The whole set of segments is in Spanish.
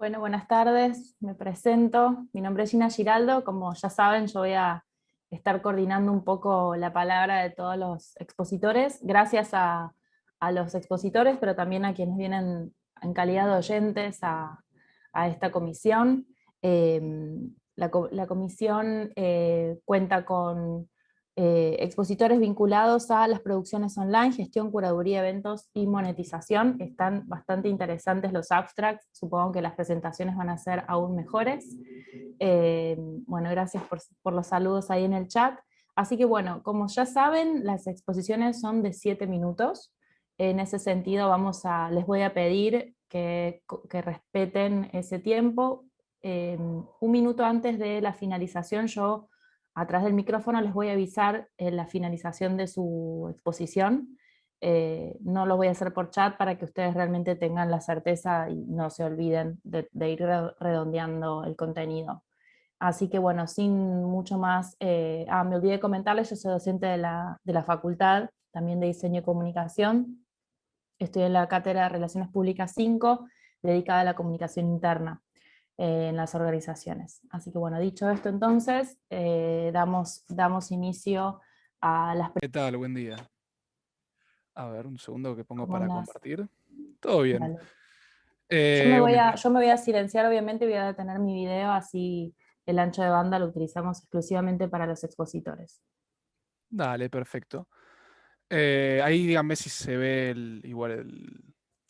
Bueno, buenas tardes, me presento. Mi nombre es Gina Giraldo. Como ya saben, yo voy a estar coordinando un poco la palabra de todos los expositores. Gracias a los expositores, pero también a quienes vienen en calidad de oyentes a esta comisión. Eh, la comisión cuenta con expositores vinculados a las producciones online, gestión, curaduría, eventos y monetización. Están bastante interesantes los abstracts, supongo que las presentaciones van a ser aún mejores. Bueno, gracias por los saludos ahí en el chat. Así que bueno, como ya saben, las exposiciones son de 7 minutos. En ese sentido les voy a pedir que respeten ese tiempo. Un minuto antes de la finalización yo atrás del micrófono les voy a avisar la finalización de su exposición. No lo voy a hacer por chat para que ustedes realmente tengan la certeza y no se olviden de ir redondeando el contenido. Así que bueno, sin mucho más, me olvidé de comentarles, yo soy docente de la facultad, también de Diseño y Comunicación. Estoy en la cátedra de Relaciones Públicas 5, dedicada a la comunicación interna en las organizaciones. Así que bueno, dicho esto entonces, damos inicio a las ¿Qué tal? Buen día. A ver, un segundo que pongo ¿Cómo para andás? compartir. Todo bien. Dale. Bueno, Yo me voy a silenciar, obviamente, voy a detener mi video, así el ancho de banda lo utilizamos exclusivamente para los expositores. dale, perfecto. Ahí díganme si se ve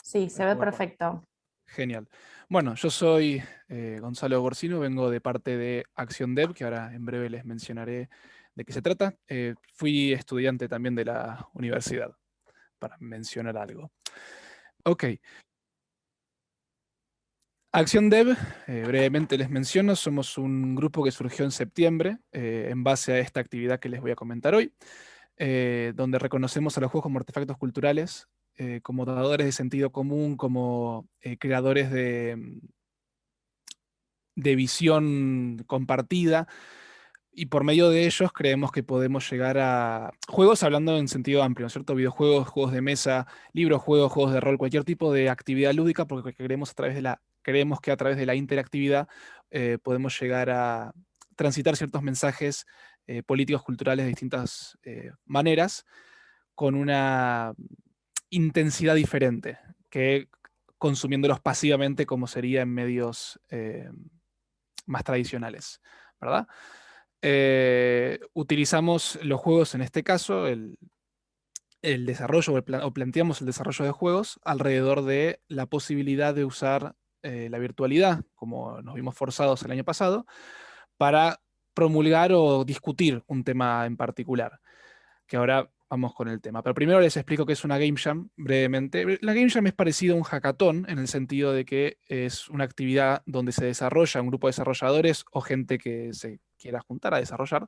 Sí, el se ve PowerPoint. perfecto. Genial. Bueno, yo soy Gonzalo Borsino, vengo de parte de Acción Dev, que ahora en breve les mencionaré de qué se trata. Fui estudiante también de la universidad, para mencionar algo. Ok, Acción Dev, brevemente les menciono, somos un grupo que surgió en septiembre en base a esta actividad que les voy a comentar hoy, donde reconocemos a los juegos como artefactos culturales, como dadores de sentido común, como creadores de visión compartida, y por medio de ellos creemos que podemos llegar a juegos hablando en sentido amplio, ¿no es cierto? Videojuegos, juegos de mesa, libros, juegos, juegos de rol, cualquier tipo de actividad lúdica, porque creemos que a través de la interactividad podemos llegar a transitar ciertos mensajes políticos, culturales de distintas maneras, con una intensidad diferente que consumiéndolos pasivamente como sería en medios más tradicionales, ¿verdad? Utilizamos los juegos en este caso, el desarrollo o planteamos el desarrollo de juegos alrededor de la posibilidad de usar la virtualidad, como nos vimos forzados el año pasado, para promulgar o discutir un tema en particular, que ahora vamos con el tema. Pero primero les explico qué es una Game Jam brevemente. La Game Jam es parecido a un hackathon en el sentido de que es una actividad donde se desarrolla un grupo de desarrolladores o gente que se quiera juntar a desarrollar.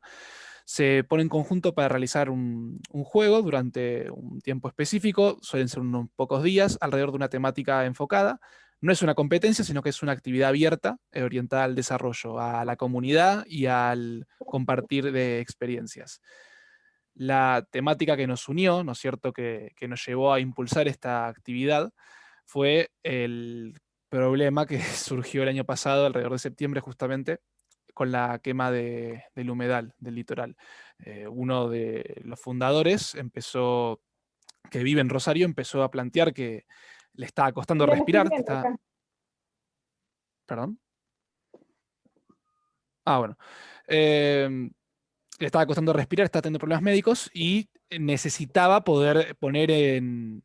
Se pone en conjunto para realizar un juego durante un tiempo específico, suelen ser unos pocos días, alrededor de una temática enfocada. No es una competencia, sino que es una actividad abierta, orientada al desarrollo, a la comunidad y al compartir de experiencias. La temática que nos unió, ¿no es cierto?, que nos llevó a impulsar esta actividad, fue el problema que surgió el año pasado, alrededor de septiembre justamente, con la quema del humedal, del litoral. Uno de los fundadores que vive en Rosario, empezó a plantear que le estaba costando Bien, estoy respirar, viendo acá. perdón. Ah, bueno. Em, Le estaba costando respirar, estaba teniendo problemas médicos y necesitaba poder poner en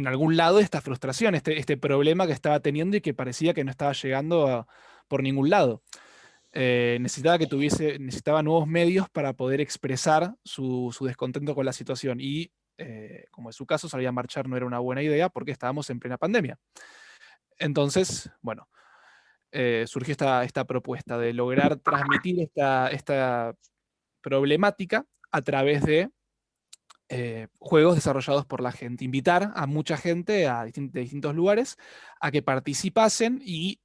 algún lado esta frustración, este problema que estaba teniendo y que parecía que no estaba llegando por ningún lado. Necesitaba nuevos medios para poder expresar su descontento con la situación y, como en su caso, salir a marchar no era una buena idea porque estábamos en plena pandemia. Entonces, bueno, surgió esta propuesta de lograr transmitir esta problemática a través de juegos desarrollados por la gente. Invitar a mucha gente de distintos lugares a que participasen y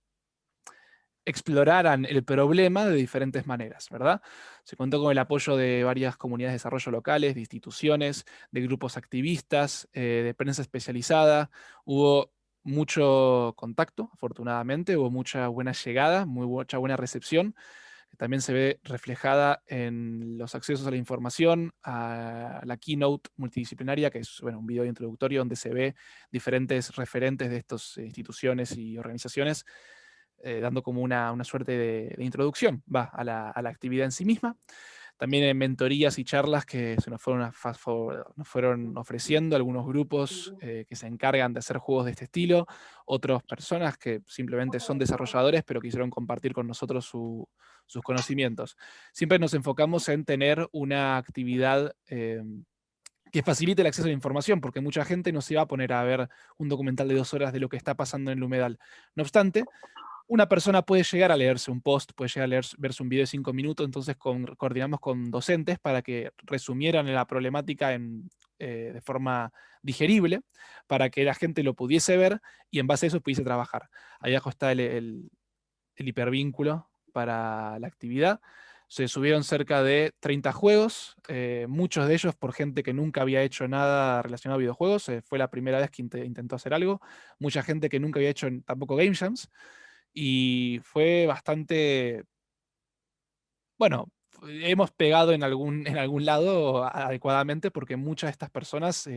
exploraran el problema de diferentes maneras, ¿verdad? Se contó con el apoyo de varias comunidades de desarrollo locales, de instituciones, de grupos activistas, de prensa especializada. Hubo mucho contacto, afortunadamente, hubo mucha buena llegada, mucha buena recepción. También se ve reflejada en los accesos a la información, a la keynote multidisciplinaria, que es un video introductorio donde se ve diferentes referentes de estas instituciones y organizaciones, dando como una suerte de introducción a la actividad en sí misma. También en mentorías y charlas que se nos fueron ofreciendo algunos grupos que se encargan de hacer juegos de este estilo, otras personas que simplemente son desarrolladores pero quisieron compartir con nosotros sus conocimientos. Siempre nos enfocamos en tener una actividad que facilite el acceso a la información, porque mucha gente no se va a poner a ver un documental de 2 horas de lo que está pasando en el humedal. No obstante, una persona puede llegar a leerse un post, puede llegar a verse un video de 5 minutos, entonces coordinamos con docentes para que resumieran la problemática de forma digerible, para que la gente lo pudiese ver y en base a eso pudiese trabajar. Ahí abajo está el hipervínculo para la actividad. Se subieron cerca de 30 juegos, muchos de ellos por gente que nunca había hecho nada relacionado a videojuegos, fue la primera vez que intentó hacer algo, mucha gente que nunca había hecho tampoco game jams, y fue bastante, bueno, hemos pegado en algún lado adecuadamente porque muchas de estas personas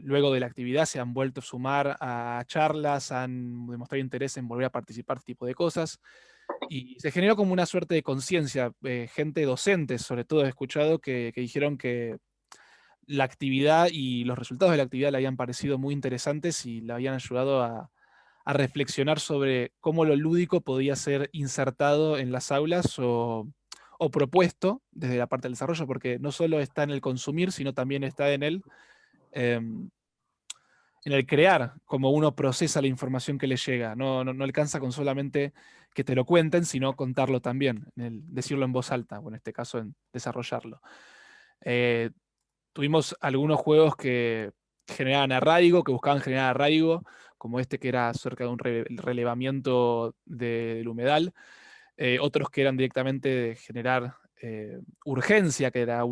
luego de la actividad se han vuelto a sumar a charlas, han demostrado interés en volver a participar de este tipo de cosas. Y se generó como una suerte de conciencia, gente docente, sobre todo he escuchado, que dijeron que la actividad y los resultados de la actividad le habían parecido muy interesantes y le habían ayudado a reflexionar sobre cómo lo lúdico podía ser insertado en las aulas o propuesto desde la parte del desarrollo, porque no solo está en el consumir, sino también está em, en el crear, cómo uno procesa la información que le llega. No alcanza con solamente que te lo cuenten, sino contarlo también, en decirlo en voz alta, o en este caso en desarrollarlo. Eh, Tuvimos algunos juegos que generaban arraigo, que buscaban generar arraigo, como este que era acerca de un relevamiento del humedal. Otros que eran directamente de generar urgencia, que era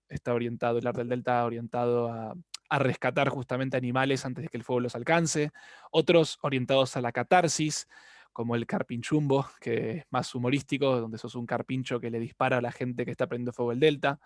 está orientado, el arte del delta orientado a rescatar justamente animales antes de que el fuego los alcance. Otros orientados a la catarsis, como el carpinchumbo, que es más humorístico, donde sos un carpincho que le dispara a la gente que está prendiendo fuego el delta.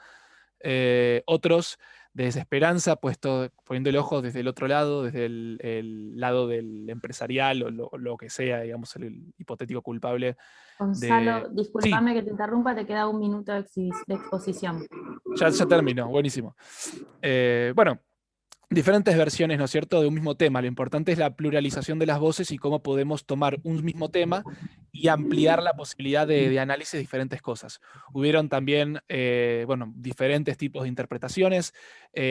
Otros de desesperanza, poniendo el ojo desde el otro lado, desde el lado del empresarial o lo que sea, digamos, el hipotético culpable de... Gonzalo, Sí, discúlpame que te interrumpa, te queda un minuto de exposición. ya terminó, buenísimo. Bueno, diferentes versiones, ¿no es cierto?, de un mismo tema. Lo importante es la pluralización de las voces y cómo podemos tomar un mismo tema y ampliar la posibilidad de análisis de diferentes cosas. Hubieron también, diferentes tipos de interpretaciones,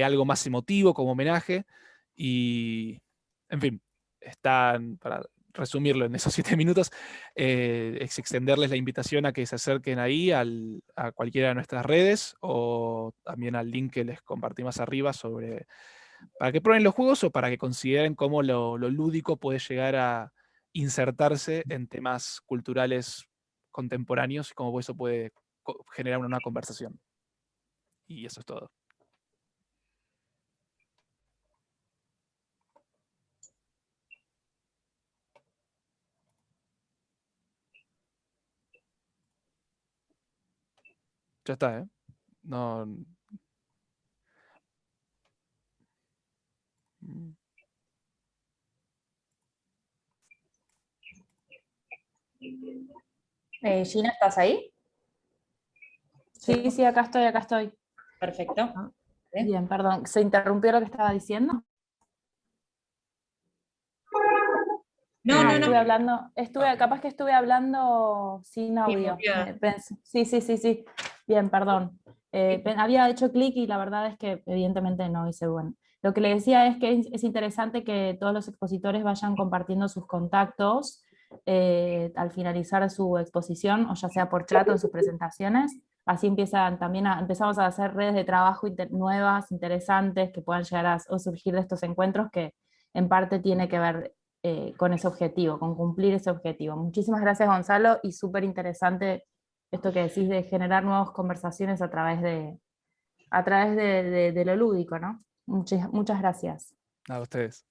algo más emotivo como homenaje y, en fin, para resumirlo en esos 7 minutos, es extenderles la invitación a que se acerquen ahí a cualquiera de nuestras redes o también al link que les compartí más arriba para que prueben los juegos o para que consideren cómo lo lúdico puede llegar a insertarse en temas culturales contemporáneos y cómo eso puede generar una conversación. Y eso es todo. Ya está, ¿eh? No. Gina, ¿estás ahí? Sí, sí, acá estoy, acá estoy. Perfecto. Ah, bien, perdón. ¿Se interrumpió lo que estaba diciendo? No, no, no. Capaz que estuve hablando sin audio. Sí, sí, sí, sí. Bien, perdón. Había hecho clic y la verdad es que evidentemente no hice bueno. Lo que le decía es que es interesante que todos los expositores vayan compartiendo sus contactos al finalizar su exposición, o ya sea por chat o en sus presentaciones. Así empezamos a hacer redes de trabajo nuevas, interesantes, que puedan llegar a surgir de estos encuentros que en parte tiene que ver con ese objetivo, con cumplir ese objetivo. Muchísimas gracias, Gonzalo, y súper interesante esto que decís de generar nuevas conversaciones a través de lo lúdico, ¿no? Muchas gracias. A ustedes.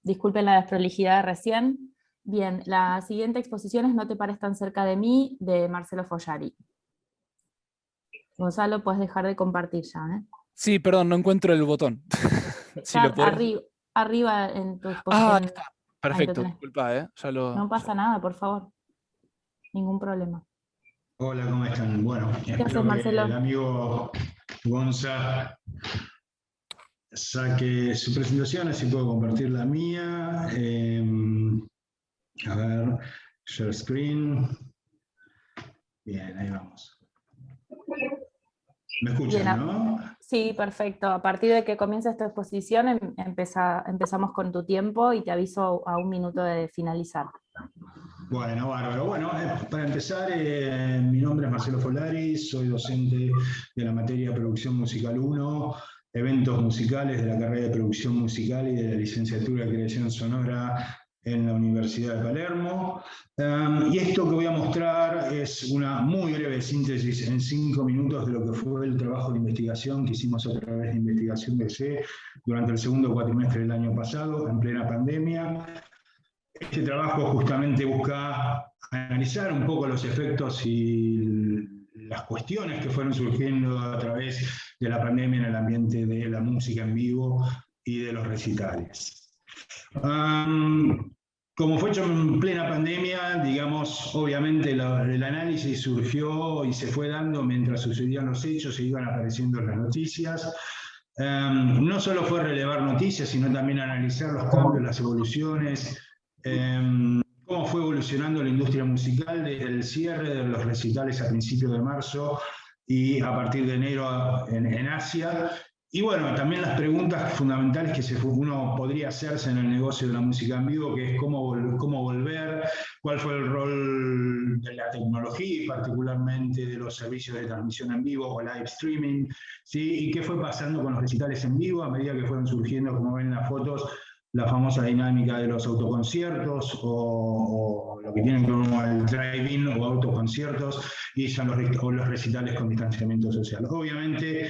Disculpen la desprolijidad de recién. Bien, la siguiente exposición es No te pares tan cerca de mí, de Marcelo Follari. Gonzalo, puedes dejar de compartir ya, ¿eh? Sí, perdón, no encuentro el botón. Si Está lo podés- arriba en tu Ah, exposición. ahí está. Ahí lo Perfecto, tenés. disculpa, ya No pasa nada, por favor. Ningún problema. Hola, ¿cómo están? Bueno, ¿Qué haces, espero que Marcelo? el amigo Gonza saque su presentación, así puedo compartir la mía. A ver, share screen. Bien, ahí vamos. ¿Me escuchan, Bien, no? sí, perfecto. A partir de que comience esta exposición, empezamos con tu tiempo y te aviso a 1 minuto de finalizar. Bueno, bárbaro. Bueno, para empezar, mi nombre es Marcelo Follari, soy docente de la materia Producción Musical 1, eventos musicales de la carrera de Producción Musical y de la licenciatura de Creación Sonora en la Universidad de Palermo. Y esto que voy a mostrar es una muy breve síntesis en 5 minutos de lo que fue el trabajo de investigación que hicimos a través de Investigación DC durante el segundo cuatrimestre del año pasado, en plena pandemia. Este trabajo justamente busca analizar un poco los efectos y las cuestiones que fueron surgiendo a través de la pandemia en el ambiente de la música en vivo y de los recitales. Como fue hecho en plena pandemia, digamos, obviamente el análisis surgió y se fue dando mientras sucedían los hechos e iban apareciendo las noticias. No solo fue relevar noticias, sino también analizar los cambios, las evoluciones, cómo fue evolucionando la industria musical desde el cierre de los recitales a principios de marzo y a partir de enero en Asia. Y bueno, también las preguntas fundamentales que uno podría hacerse en el negocio de la música en vivo, que es cómo volver, cuál fue el rol de la tecnología y particularmente de los servicios de transmisión en vivo o live streaming, ¿sí? Y qué fue pasando con los recitales en vivo a medida que fueron surgiendo, como ven en las fotos, la famosa dinámica de los autoconciertos o lo que tienen como el drive-in o autoconciertos y ya los recitales con distanciamiento social. Obviamente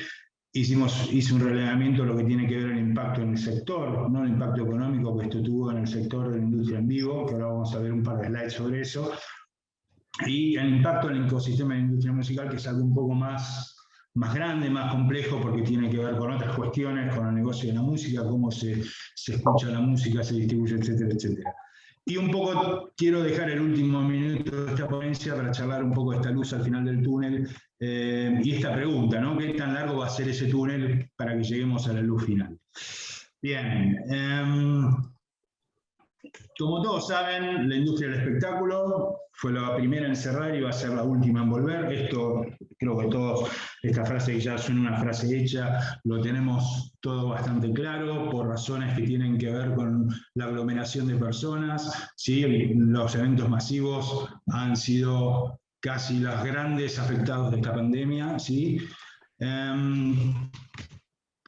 hice un relevamiento de lo que tiene que ver el impacto en el sector, no el impacto económico que esto tuvo en el sector de la industria en vivo, que ahora vamos a ver un par de slides sobre eso, y el impacto en el ecosistema de la industria musical, que es algo un poco más grande, más complejo, porque tiene que ver con otras cuestiones, con el negocio de la música, cómo se escucha la música, se distribuye, etcétera, etcétera. Y un poco quiero dejar el último minuto de esta ponencia para charlar un poco de esta luz al final del túnel y esta pregunta, ¿no? ¿Qué tan largo va a ser ese túnel para que lleguemos a la luz final? Bien. Como todos saben, la industria del espectáculo fue la primera en cerrar y va a ser la última en volver. Esto, creo que todos, esta frase que ya suena una frase hecha, lo tenemos todo bastante claro, por razones que tienen que ver con la aglomeración de personas, ¿sí? Los eventos masivos han sido casi los grandes afectados de esta pandemia, ¿sí?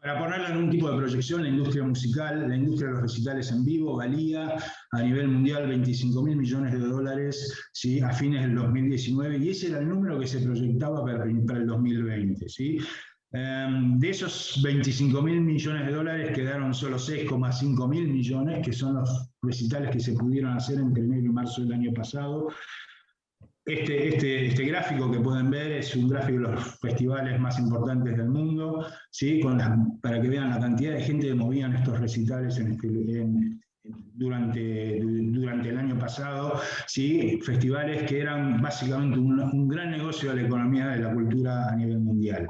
Para ponerlo en un tipo de proyección, la industria musical, la industria de los recitales en vivo, valía a nivel mundial 25.000 millones de dólares, ¿sí? A fines del 2019, y ese era el número que se proyectaba para el 2020. ¿Sí? De esos 25.000 millones de dólares quedaron solo 6,5 mil millones, que son los recitales que se pudieron hacer entre enero y marzo del año pasado. Este gráfico que pueden ver es un gráfico de los festivales más importantes del mundo, ¿sí? Para que vean la cantidad de gente que movían estos recitales durante el año pasado, ¿sí? Festivales que eran básicamente un gran negocio de la economía de la cultura a nivel mundial.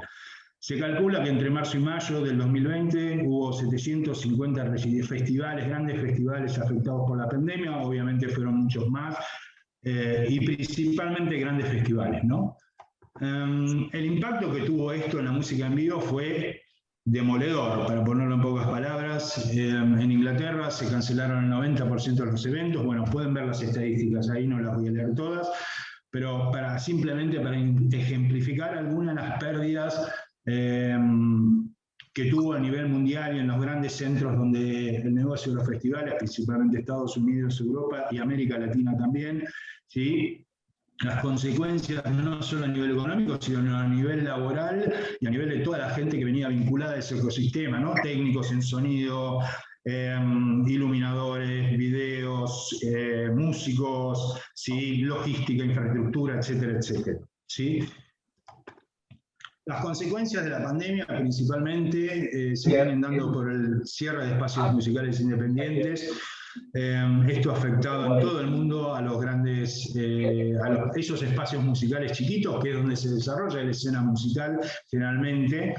Se calcula que entre marzo y mayo del 2020 hubo 750 festivales, grandes festivales afectados por la pandemia, obviamente fueron muchos más, y principalmente grandes festivales, ¿no? El impacto que tuvo esto en la música en vivo fue demoledor, para ponerlo en pocas palabras. En Inglaterra se cancelaron el 90% de los eventos. Bueno, pueden ver las estadísticas ahí, no las voy a leer todas, pero simplemente para ejemplificar algunas de las pérdidas que tuvo a nivel mundial y en los grandes centros donde el negocio de los festivales, principalmente Estados Unidos, Europa y América Latina también, ¿sí? Las consecuencias no solo a nivel económico, sino a nivel laboral y a nivel de toda la gente que venía vinculada a ese ecosistema, ¿no? Técnicos en sonido, iluminadores, videos, músicos, ¿sí? Logística, infraestructura, etcétera, etcétera, ¿sí? Las consecuencias de la pandemia principalmente se vienen dando por el cierre de espacios musicales independientes. Esto ha afectado en todo el mundo a los grandes, esos espacios musicales chiquitos, que es donde se desarrolla la escena musical generalmente.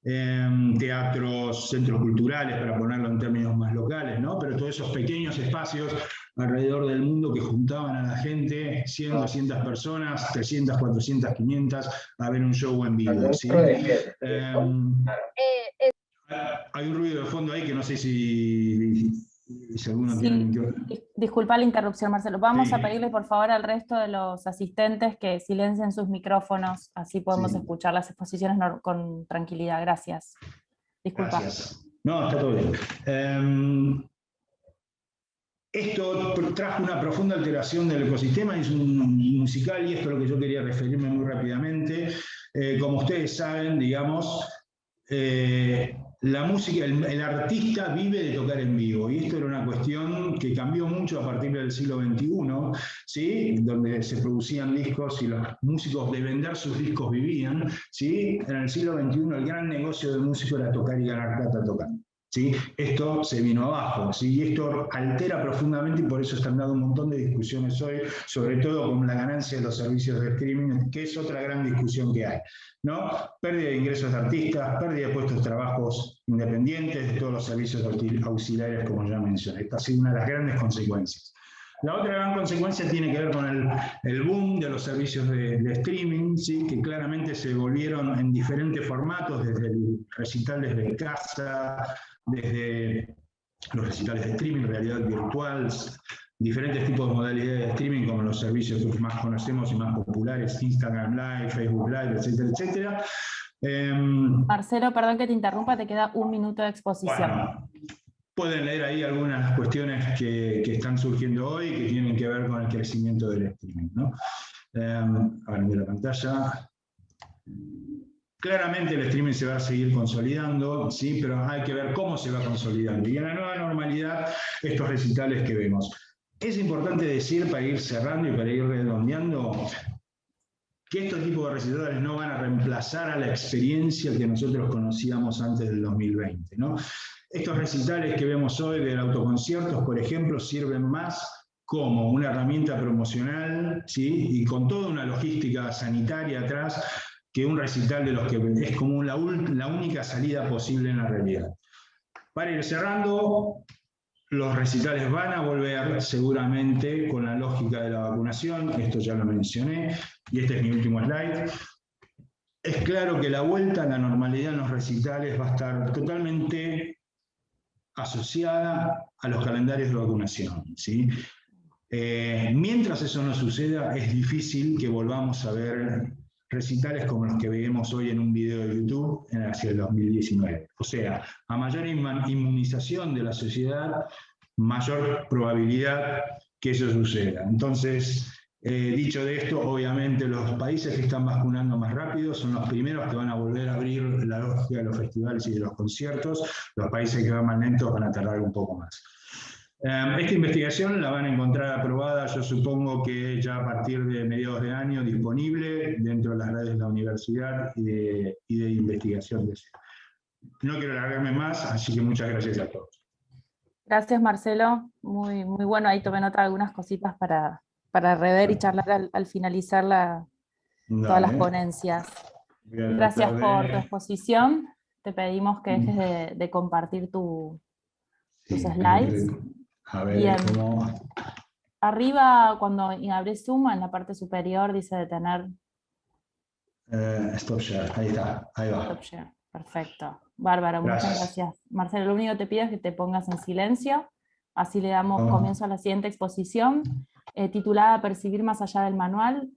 Teatros, centros culturales, para ponerlo en términos más locales, ¿no? Pero todos esos pequeños espacios alrededor del mundo que juntaban a la gente, 100, 200 personas, 300, 400, 500, a ver un show en vivo, ¿sí? Hay un ruido de fondo ahí que no sé si alguno tiene... Disculpa la interrupción, Marcelo. Vamos Sí. a pedirle por favor al resto de los asistentes que silencien sus micrófonos, así podemos Sí. escuchar las exposiciones con tranquilidad. Gracias. Disculpa. Gracias. No, está todo bien. Esto trajo una profunda alteración del ecosistema musical, y esto es lo que yo quería referirme muy rápidamente. Como ustedes saben, digamos, la música, el artista vive de tocar en vivo, y esto era una cuestión que cambió mucho a partir del siglo XXI, ¿sí? Donde se producían discos y los músicos de vender sus discos vivían, ¿sí? En el siglo XXI el gran negocio del músico era tocar y ganar plata tocando. ¿Sí? Esto se vino abajo, ¿sí? Y esto altera profundamente, y por eso están dando un montón de discusiones hoy, sobre todo con la ganancia de los servicios de streaming, que es otra gran discusión que hay, ¿no? Pérdida de ingresos de artistas, pérdida de puestos de trabajos independientes, de todos los servicios auxiliares, como ya mencioné. Esta ha sido una de las grandes consecuencias. La otra gran consecuencia tiene que ver con el boom de los servicios de streaming, ¿sí? Que claramente se volvieron en diferentes formatos, desde el recital desde casa, desde los recitales de streaming, realidad virtual, diferentes tipos de modalidades de streaming, como los servicios que más conocemos y más populares, Instagram Live, Facebook Live, etcétera, etcétera. Marcelo, perdón que te interrumpa, te queda 1 minuto de exposición. Bueno, pueden leer ahí algunas cuestiones que están surgiendo hoy, que tienen que ver con el crecimiento del streaming, ¿no? A ver, la pantalla. Claramente el streaming se va a seguir consolidando, ¿sí? Pero hay que ver cómo se va consolidando. Y en la nueva normalidad, estos recitales que vemos. Es importante decir, para ir cerrando y para ir redondeando, que estos tipos de recitales no van a reemplazar a la experiencia que nosotros conocíamos antes del 2020, ¿no? Estos recitales que vemos hoy de autoconciertos, por ejemplo, sirven más como una herramienta promocional, ¿sí? Y con toda una logística sanitaria atrás, que un recital de los que es como la única salida posible en la realidad. Para ir cerrando, los recitales van a volver seguramente con la lógica de la vacunación, esto ya lo mencioné, y este es mi último slide. Es claro que la vuelta a la normalidad en los recitales va a estar totalmente asociada a los calendarios de vacunación, ¿sí? Mientras eso no suceda, es difícil que volvamos a ver recitales como los que vemos hoy en un video de YouTube hacia el 2019. O sea, a mayor inmunización de la sociedad, mayor probabilidad que eso suceda. Entonces, dicho de esto, obviamente los países que están vacunando más rápido son los primeros que van a volver a abrir la lógica de los festivales y de los conciertos. Los países que van más lentos van a tardar un poco más. Esta investigación la van a encontrar aprobada, yo supongo que ya a partir de mediados de año, disponible dentro de las redes de la universidad y de investigación. No quiero alargarme más, así que muchas gracias a todos. Gracias, Marcelo. Muy, muy bueno. Ahí tomé nota de algunas cositas para rever y charlar al finalizar todas las ponencias. Gracias por tu exposición. Te pedimos que dejes de compartir tus slides. A ver, bien. ¿cómo? Arriba, cuando abres Zoom, en la parte superior dice detener. Stop share, ahí está, ahí va. Stop share. Perfecto. Bárbaro, Gracias. muchas gracias. Marcelo, lo único que te pido es que te pongas en silencio, así le damos comienzo a la siguiente exposición, titulada Percibir más allá del manual,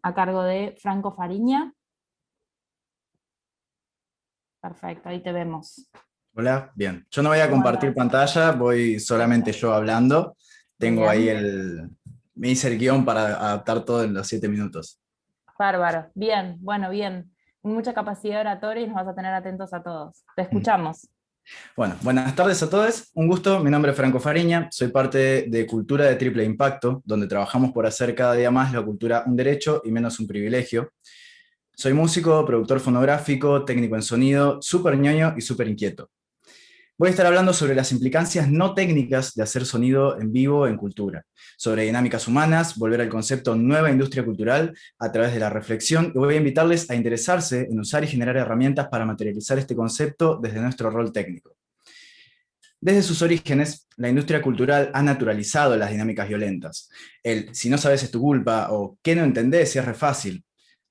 a cargo de Franco Fariña. Perfecto, ahí te vemos. Hola, bien. Yo no voy a compartir pantalla, voy solamente yo hablando. Tengo ahí me hice el guión para adaptar todo en los 7 minutos. Bárbaro, bien, bueno, bien. Mucha capacidad oratoria y nos vas a tener atentos a todos. Te escuchamos. Bueno, buenas tardes a todos. Un gusto, mi nombre es Franco Fariña, soy parte de Cultura de Triple Impacto, donde trabajamos por hacer cada día más la cultura un derecho y menos un privilegio. Soy músico, productor fonográfico, técnico en sonido, súper ñoño y súper inquieto. Voy a estar hablando sobre las implicancias no técnicas de hacer sonido en vivo en cultura, sobre dinámicas humanas, volver al concepto nueva industria cultural a través de la reflexión, y voy a invitarles a interesarse en usar y generar herramientas para materializar este concepto desde nuestro rol técnico. Desde sus orígenes, la industria cultural ha naturalizado las dinámicas violentas. El "si no sabes es tu culpa" o "¿qué no entendés si es re fácil?".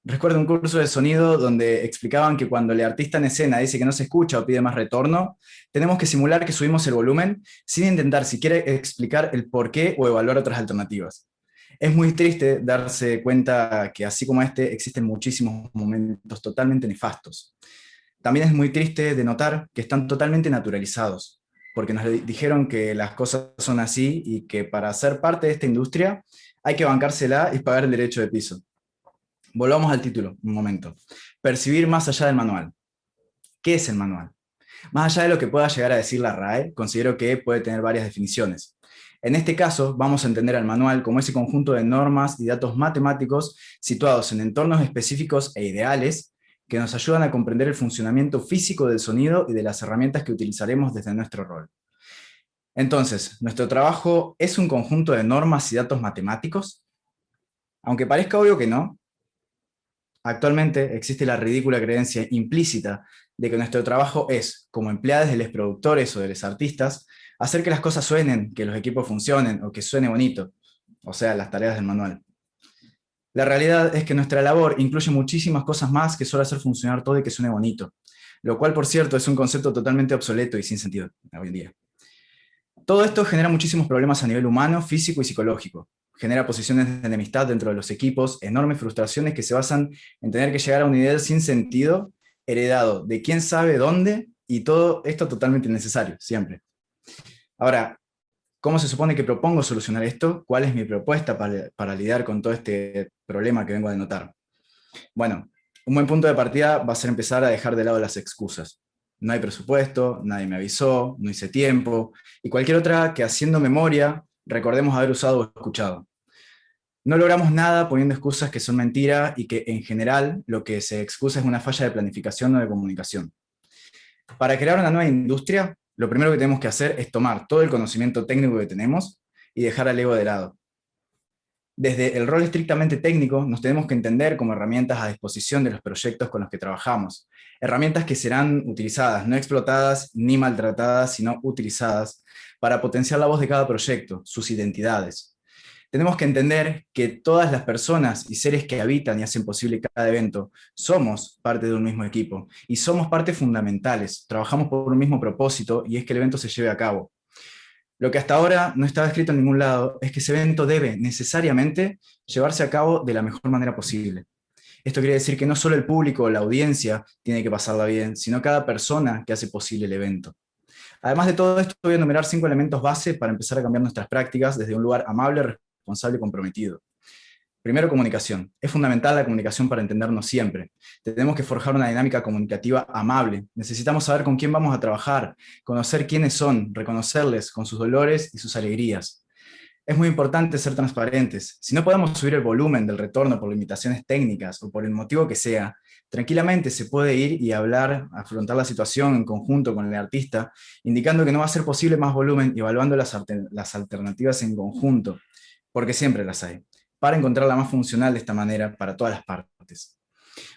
Recuerdo un curso de sonido donde explicaban que cuando el artista en escena dice que no se escucha o pide más retorno, tenemos que simular que subimos el volumen sin intentar siquiera explicar el por qué o evaluar otras alternativas. Es muy triste darse cuenta que así como este existen muchísimos momentos totalmente nefastos. También es muy triste de notar que están totalmente naturalizados, porque nos dijeron que las cosas son así y que para ser parte de esta industria hay que bancársela y pagar el derecho de piso. Volvamos al título, un momento. Percibir más allá del manual. ¿Qué es el manual? Más allá de lo que pueda llegar a decir la RAE, considero que puede tener varias definiciones. En este caso, vamos a entender al manual como ese conjunto de normas y datos matemáticos situados en entornos específicos e ideales que nos ayudan a comprender el funcionamiento físico del sonido y de las herramientas que utilizaremos desde nuestro rol. Entonces, ¿nuestro trabajo es un conjunto de normas y datos matemáticos? Aunque parezca obvio que no, actualmente existe la ridícula creencia implícita de que nuestro trabajo es, como empleados de los productores o de los artistas, hacer que las cosas suenen, que los equipos funcionen o que suene bonito, o sea, las tareas del manual. La realidad es que nuestra labor incluye muchísimas cosas más que solo hacer funcionar todo y que suene bonito, lo cual, por cierto, es un concepto totalmente obsoleto y sin sentido hoy en día. Todo esto genera muchísimos problemas a nivel humano, físico y psicológico. Genera posiciones de enemistad dentro de los equipos, enormes frustraciones que se basan en tener que llegar a un nivel sin sentido, heredado de quién sabe dónde, y todo esto totalmente innecesario, siempre. Ahora, ¿cómo se supone que propongo solucionar esto? ¿Cuál es mi propuesta para lidiar con todo este problema que vengo a denotar? Bueno, un buen punto de partida va a ser empezar a dejar de lado las excusas. No hay presupuesto, nadie me avisó, no hice tiempo, y cualquier otra que haciendo memoria recordemos haber usado o escuchado. No logramos nada poniendo excusas que son mentira y que en general lo que se excusa es una falla de planificación o de comunicación. Para crear una nueva industria, lo primero que tenemos que hacer es tomar todo el conocimiento técnico que tenemos y dejar al ego de lado. Desde el rol estrictamente técnico, nos tenemos que entender como herramientas a disposición de los proyectos con los que trabajamos. Herramientas que serán utilizadas, no explotadas ni maltratadas, sino utilizadas para potenciar la voz de cada proyecto, sus identidades. Tenemos que entender que todas las personas y seres que habitan y hacen posible cada evento somos parte de un mismo equipo y somos partes fundamentales. Trabajamos por un mismo propósito y es que el evento se lleve a cabo. Lo que hasta ahora no estaba escrito en ningún lado es que ese evento debe necesariamente llevarse a cabo de la mejor manera posible. Esto quiere decir que no solo el público o la audiencia tiene que pasarla bien, sino cada persona que hace posible el evento. Además de todo esto, voy a enumerar 5 elementos base para empezar a cambiar nuestras prácticas desde un lugar amable, responsable y comprometido. Primero, comunicación. Es fundamental la comunicación para entendernos siempre. Tenemos que forjar una dinámica comunicativa amable. Necesitamos saber con quién vamos a trabajar, conocer quiénes son, reconocerles con sus dolores y sus alegrías. Es muy importante ser transparentes. Si no podemos subir el volumen del retorno por limitaciones técnicas o por el motivo que sea, tranquilamente se puede ir y hablar, afrontar la situación en conjunto con el artista, indicando que no va a ser posible más volumen y evaluando las alternativas en conjunto, porque siempre las hay, para encontrar la más funcional de esta manera para todas las partes.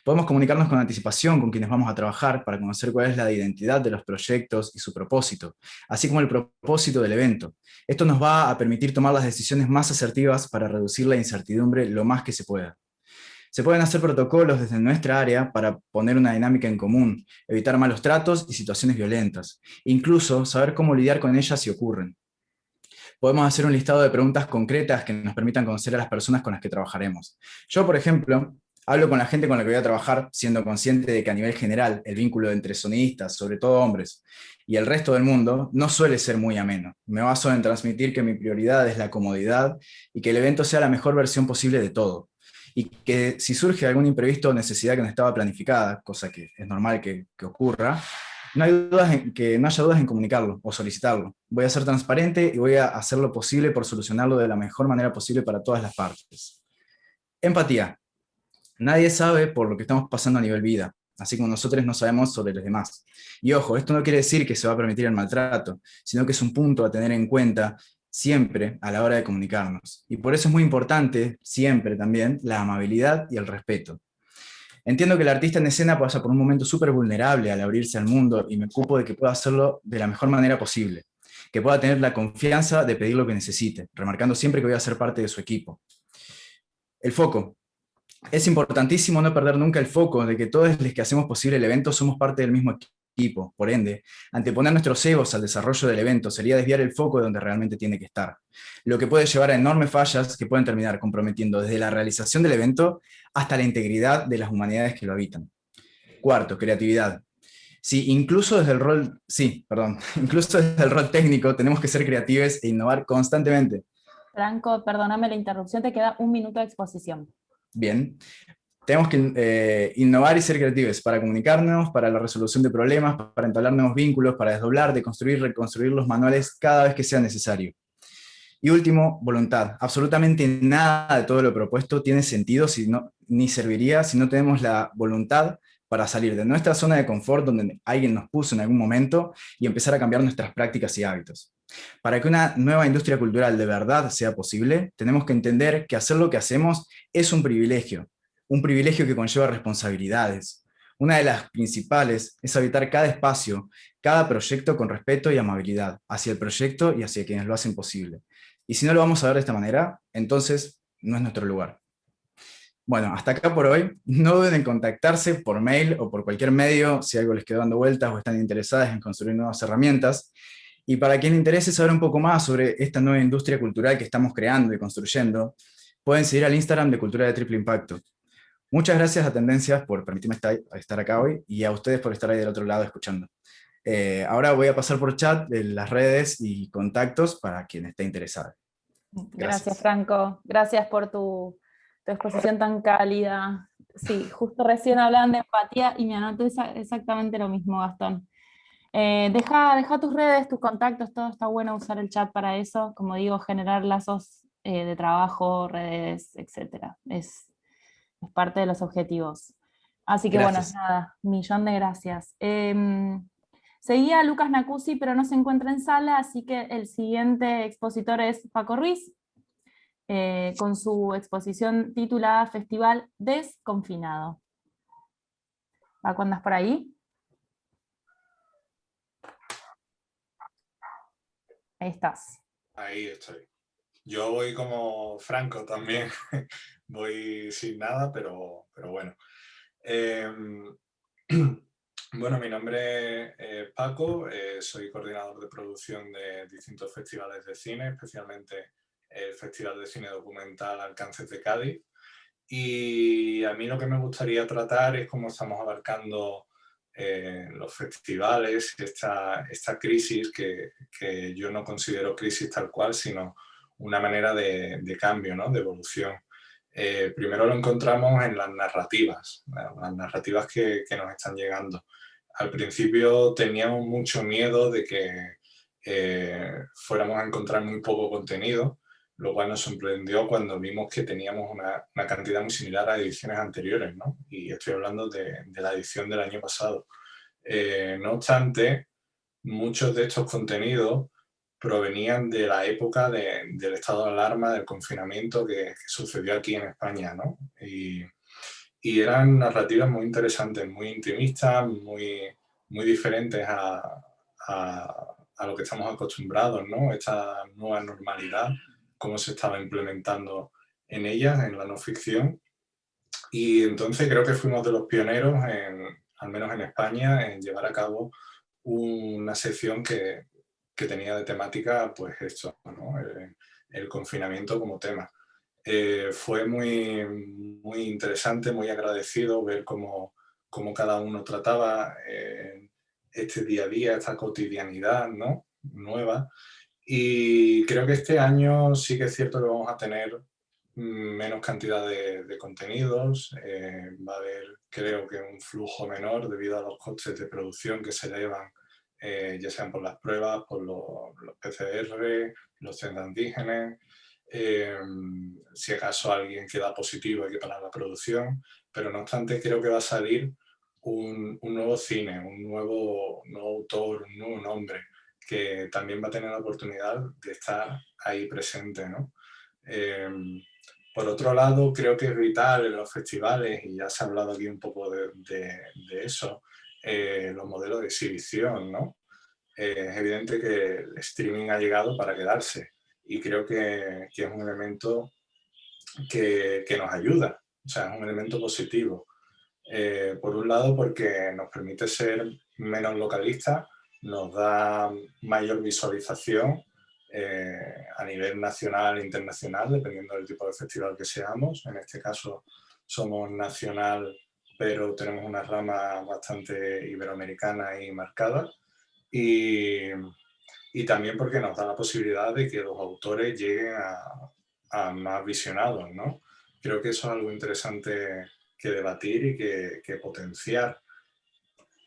Podemos comunicarnos con anticipación con quienes vamos a trabajar para conocer cuál es la identidad de los proyectos y su propósito, así como el propósito del evento. Esto nos va a permitir tomar las decisiones más asertivas para reducir la incertidumbre lo más que se pueda. Se pueden hacer protocolos desde nuestra área para poner una dinámica en común, evitar malos tratos y situaciones violentas, incluso saber cómo lidiar con ellas si ocurren. Podemos hacer un listado de preguntas concretas que nos permitan conocer a las personas con las que trabajaremos. Yo, por ejemplo, hablo con la gente con la que voy a trabajar siendo consciente de que a nivel general el vínculo entre sonidistas, sobre todo hombres, y el resto del mundo no suele ser muy ameno. Me baso en transmitir que mi prioridad es la comodidad y que el evento sea la mejor versión posible de todo. Y que si surge algún imprevisto o necesidad que no estaba planificada, cosa que es normal que ocurra, No hay dudas que no haya dudas en comunicarlo o solicitarlo. Voy a ser transparente y voy a hacer lo posible por solucionarlo de la mejor manera posible para todas las partes. Empatía. Nadie sabe por lo que estamos pasando a nivel vida, así como nosotros no sabemos sobre los demás. Y ojo, esto no quiere decir que se va a permitir el maltrato, sino que es un punto a tener en cuenta siempre a la hora de comunicarnos. Y por eso es muy importante, siempre también, la amabilidad y el respeto. Entiendo que el artista en escena pasa por un momento súper vulnerable al abrirse al mundo y me ocupo de que pueda hacerlo de la mejor manera posible, que pueda tener la confianza de pedir lo que necesite, remarcando siempre que voy a ser parte de su equipo. El foco. Es importantísimo no perder nunca el foco de que todos los que hacemos posible el evento somos parte del mismo equipo. Por ende, anteponer nuestros egos al desarrollo del evento sería desviar el foco de donde realmente tiene que estar, lo que puede llevar a enormes fallas que pueden terminar comprometiendo desde la realización del evento hasta la integridad de las humanidades que lo habitan. Cuarto, creatividad. Incluso desde el rol técnico tenemos que ser creativos e innovar constantemente. Franco, perdóname la interrupción, te queda 1 minuto de exposición. Bien. Tenemos que innovar y ser creativos para comunicarnos, para la resolución de problemas, para entablar nuevos vínculos, para desdoblar, deconstruir, reconstruir los manuales cada vez que sea necesario. Y último, voluntad. Absolutamente nada de todo lo propuesto tiene sentido ni serviría si no tenemos la voluntad para salir de nuestra zona de confort donde alguien nos puso en algún momento y empezar a cambiar nuestras prácticas y hábitos. Para que una nueva industria cultural de verdad sea posible, tenemos que entender que hacer lo que hacemos es un privilegio que conlleva responsabilidades. Una de las principales es habitar cada espacio, cada proyecto con respeto y amabilidad hacia el proyecto y hacia quienes lo hacen posible. Y si no lo vamos a ver de esta manera, entonces no es nuestro lugar. Bueno, hasta acá por hoy. No duden en contactarse por mail o por cualquier medio si algo les quedó dando vueltas o están interesadas en construir nuevas herramientas. Y para quien le interese saber un poco más sobre esta nueva industria cultural que estamos creando y construyendo, pueden seguir al Instagram de Cultura de Triple Impacto. Muchas gracias a Tendencias por permitirme estar acá hoy y a ustedes por estar ahí del otro lado escuchando. Ahora voy a pasar por chat de las redes y contactos para quien esté interesado. Gracias, Franco. Gracias por tu exposición tan cálida. Sí, justo recién hablaban de empatía y me anoté exactamente lo mismo, Gastón. Deja tus redes, tus contactos, todo está bueno usar el chat para eso. Como digo, generar lazos de trabajo, redes, etc. Es parte de los objetivos. Así que Gracias. bueno, nada, 1.000.000 de gracias. Seguía Lucas Nacuzzi, pero no se encuentra en sala, así que el siguiente expositor es Paco Ruiz, con su exposición titulada Festival Desconfinado. Paco, ¿andas por ahí? Ahí estás. Ahí estoy. Yo voy como Franco también, voy sin nada, pero bueno. Bueno, mi nombre es Paco, soy coordinador de producción de distintos festivales de cine, especialmente el Festival de Cine Documental Alcances de Cádiz. Y a mí lo que me gustaría tratar es cómo estamos abarcando los festivales, esta crisis que yo no considero crisis tal cual, sino una manera de cambio, ¿no? De evolución. Primero lo encontramos en las narrativas que nos están llegando. Al principio teníamos mucho miedo de que fuéramos a encontrar muy poco contenido, lo cual nos sorprendió cuando vimos que teníamos una cantidad muy similar a ediciones anteriores, ¿no? Y estoy hablando de la edición del año pasado. No obstante, muchos de estos contenidos provenían de la época del estado de alarma, del confinamiento que sucedió aquí en España, ¿no? Y eran narrativas muy interesantes, muy intimistas, muy diferentes a lo que estamos acostumbrados, ¿no? Esta nueva normalidad, cómo se estaba implementando en ellas, en la no ficción. Y entonces creo que fuimos de los pioneros, al menos en España, en llevar a cabo una sección que tenía de temática, pues esto, ¿no? El confinamiento como tema. Fue muy interesante, muy agradecido ver cómo cada uno trataba este día a día, esta cotidianidad, ¿no? Nueva. Y creo que este año sí que es cierto que vamos a tener menos cantidad de contenidos, va a haber, creo que, un flujo menor debido a los costes de producción que se elevan, ya sean por las pruebas, por los PCR, los test de antígenos, si acaso alguien queda positivo hay que parar la producción, pero no obstante creo que va a salir un nuevo cine, un nuevo autor, un nuevo nombre, que también va a tener la oportunidad de estar ahí presente, ¿no? Por otro lado, creo que es vital en los festivales, y ya se ha hablado aquí un poco de eso, los modelos de exhibición, ¿no? Es evidente que el streaming ha llegado para quedarse y creo que es un elemento que nos ayuda, o sea, es un elemento positivo. Por un lado, porque nos permite ser menos localistas, nos da mayor visualización a nivel nacional e internacional, dependiendo del tipo de festival que seamos. En este caso somos nacional, pero tenemos una rama bastante iberoamericana y marcada. Y también porque nos da la posibilidad de que los autores lleguen a más visionados, ¿no? Creo que eso es algo interesante que debatir y que potenciar.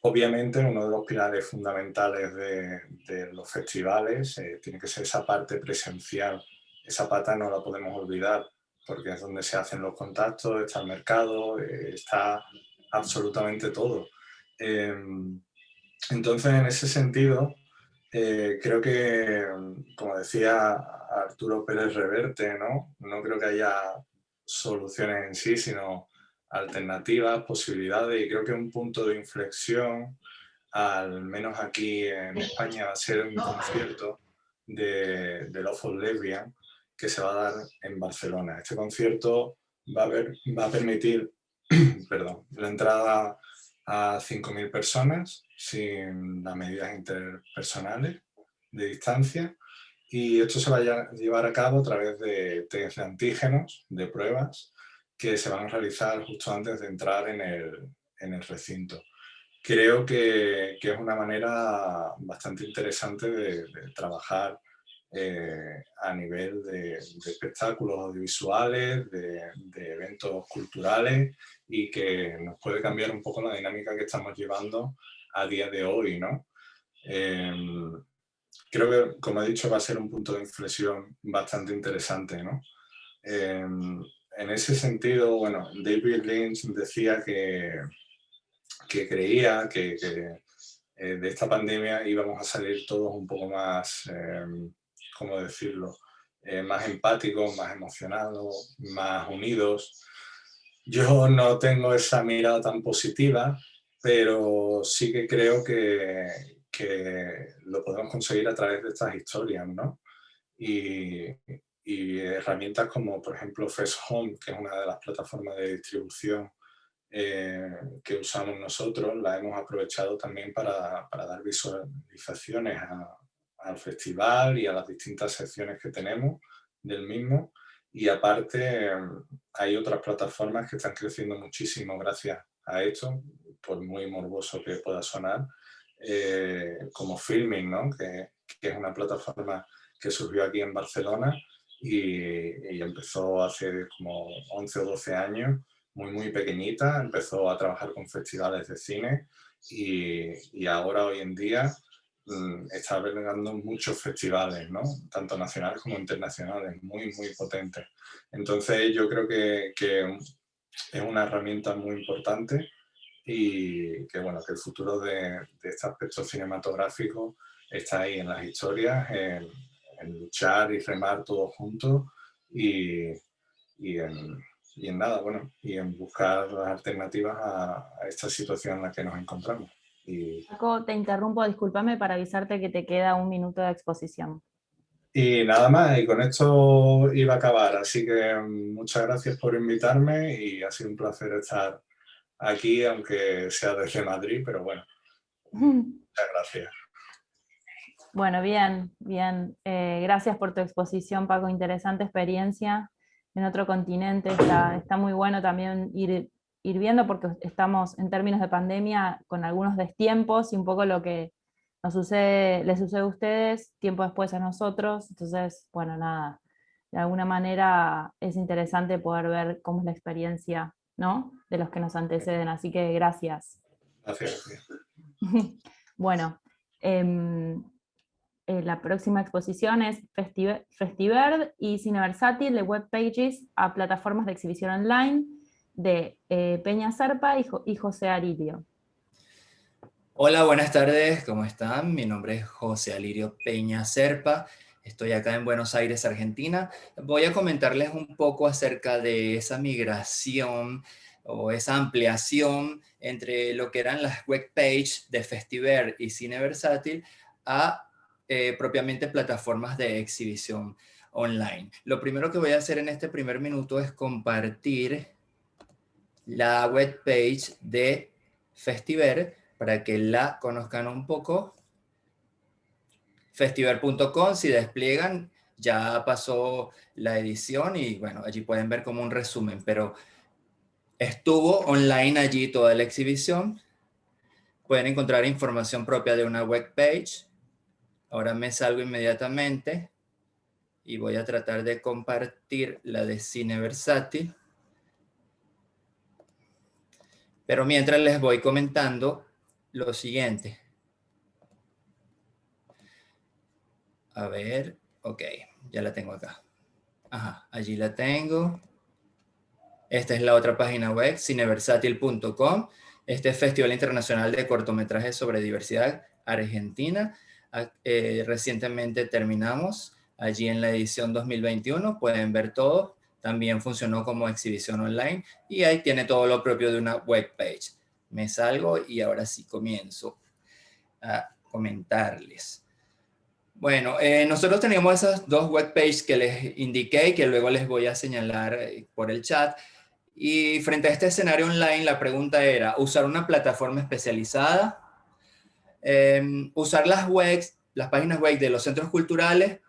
Obviamente, uno de los pilares fundamentales de los festivales tiene que ser esa parte presencial. Esa pata no la podemos olvidar, porque es donde se hacen los contactos, está el mercado, está absolutamente todo. Entonces, en ese sentido, creo que, como decía Arturo Pérez Reverte, ¿no? No creo que haya soluciones en sí, sino alternativas, posibilidades, y creo que un punto de inflexión, al menos aquí en España, va a ser un concierto de Lawful Lesbian que se va a dar en Barcelona. Este concierto va a permitir perdón, la entrada a 5.000 personas sin las medidas interpersonales de distancia, y esto se va a llevar a cabo a través de test de antígenos, de pruebas que se van a realizar justo antes de entrar en el recinto. Creo que es una manera bastante interesante de trabajar a nivel de espectáculos audiovisuales, de eventos culturales, y que nos puede cambiar un poco la dinámica que estamos llevando a día de hoy, ¿no? Creo que, como he dicho, va a ser un punto de inflexión bastante interesante, ¿no? En ese sentido, bueno, David Lynch decía que creía que de esta pandemia íbamos a salir todos un poco más, ¿cómo decirlo?, más empáticos, más emocionados, más unidos. Yo no tengo esa mirada tan positiva, pero sí que creo que lo podemos conseguir a través de estas historias, ¿no? Y herramientas como, por ejemplo, Fest Home, que es una de las plataformas de distribución que usamos nosotros, la hemos aprovechado también para dar visualizaciones al festival y a las distintas secciones que tenemos del mismo. Y aparte hay otras plataformas que están creciendo muchísimo gracias a esto, por muy morboso que pueda sonar, como Filming, ¿no? que es una plataforma que surgió aquí en Barcelona y empezó hace como 11 o 12 años, muy pequeñita, empezó a trabajar con festivales de cine y ahora, hoy en día, está albergando muchos festivales, ¿no? Tanto nacionales como internacionales, muy potentes. Entonces yo creo que es una herramienta muy importante y que, bueno, que el futuro de este aspecto cinematográfico está ahí en las historias, en luchar y remar todos juntos y en nada, bueno, y en buscar las alternativas a esta situación en la que nos encontramos. Paco, te interrumpo, discúlpame para avisarte que te queda 1 minuto de exposición. Y nada más, y con esto iba a acabar, así que muchas gracias por invitarme y ha sido un placer estar aquí, aunque sea desde Madrid, pero bueno, muchas gracias. Bueno, bien. Gracias por tu exposición, Paco, interesante experiencia en otro continente, está muy bueno también ir viendo, porque estamos en términos de pandemia con algunos destiempos y un poco lo que les sucede a ustedes, tiempo después a nosotros, entonces, bueno, nada, de alguna manera es interesante poder ver cómo es la experiencia, ¿no?, de los que nos anteceden. Así que gracias. Gracias. Bueno, la próxima exposición es Festiverd y Cine Versátil, de web pages a plataformas de exhibición online, de Peña Serpa y José Arilio. Hola, buenas tardes, ¿cómo están? Mi nombre es José Alirio Peña Serpa, estoy acá en Buenos Aires, Argentina. Voy a comentarles un poco acerca de esa migración o esa ampliación entre lo que eran las webpages de Festiverd y Cine Versátil a propiamente plataformas de exhibición online. Lo primero que voy a hacer en este primer minuto es compartir la webpage de Festiverd para que la conozcan un poco. Festiverd.com, si despliegan, ya pasó la edición y bueno, allí pueden ver como un resumen, pero estuvo online allí toda la exhibición. Pueden encontrar información propia de una webpage. Ahora me salgo inmediatamente y voy a tratar de compartir la de Cine Versátil. Pero mientras les voy comentando lo siguiente. A ver, ok, ya la tengo acá. Ajá, allí la tengo. Esta es la otra página web, cineversátil.com. Este es Festival Internacional de Cortometrajes sobre Diversidad Argentina. Recientemente terminamos allí en la edición 2021. Pueden ver todo. También funcionó como exhibición online y ahí tiene todo lo propio de una webpage. Me salgo y ahora sí comienzo a comentarles. Bueno, nosotros teníamos esas dos webpages que les indiqué y que luego les voy a señalar por el chat. Y frente a este escenario online, la pregunta era, ¿usar una plataforma especializada? ¿Usar las webs, las páginas web de los centros culturales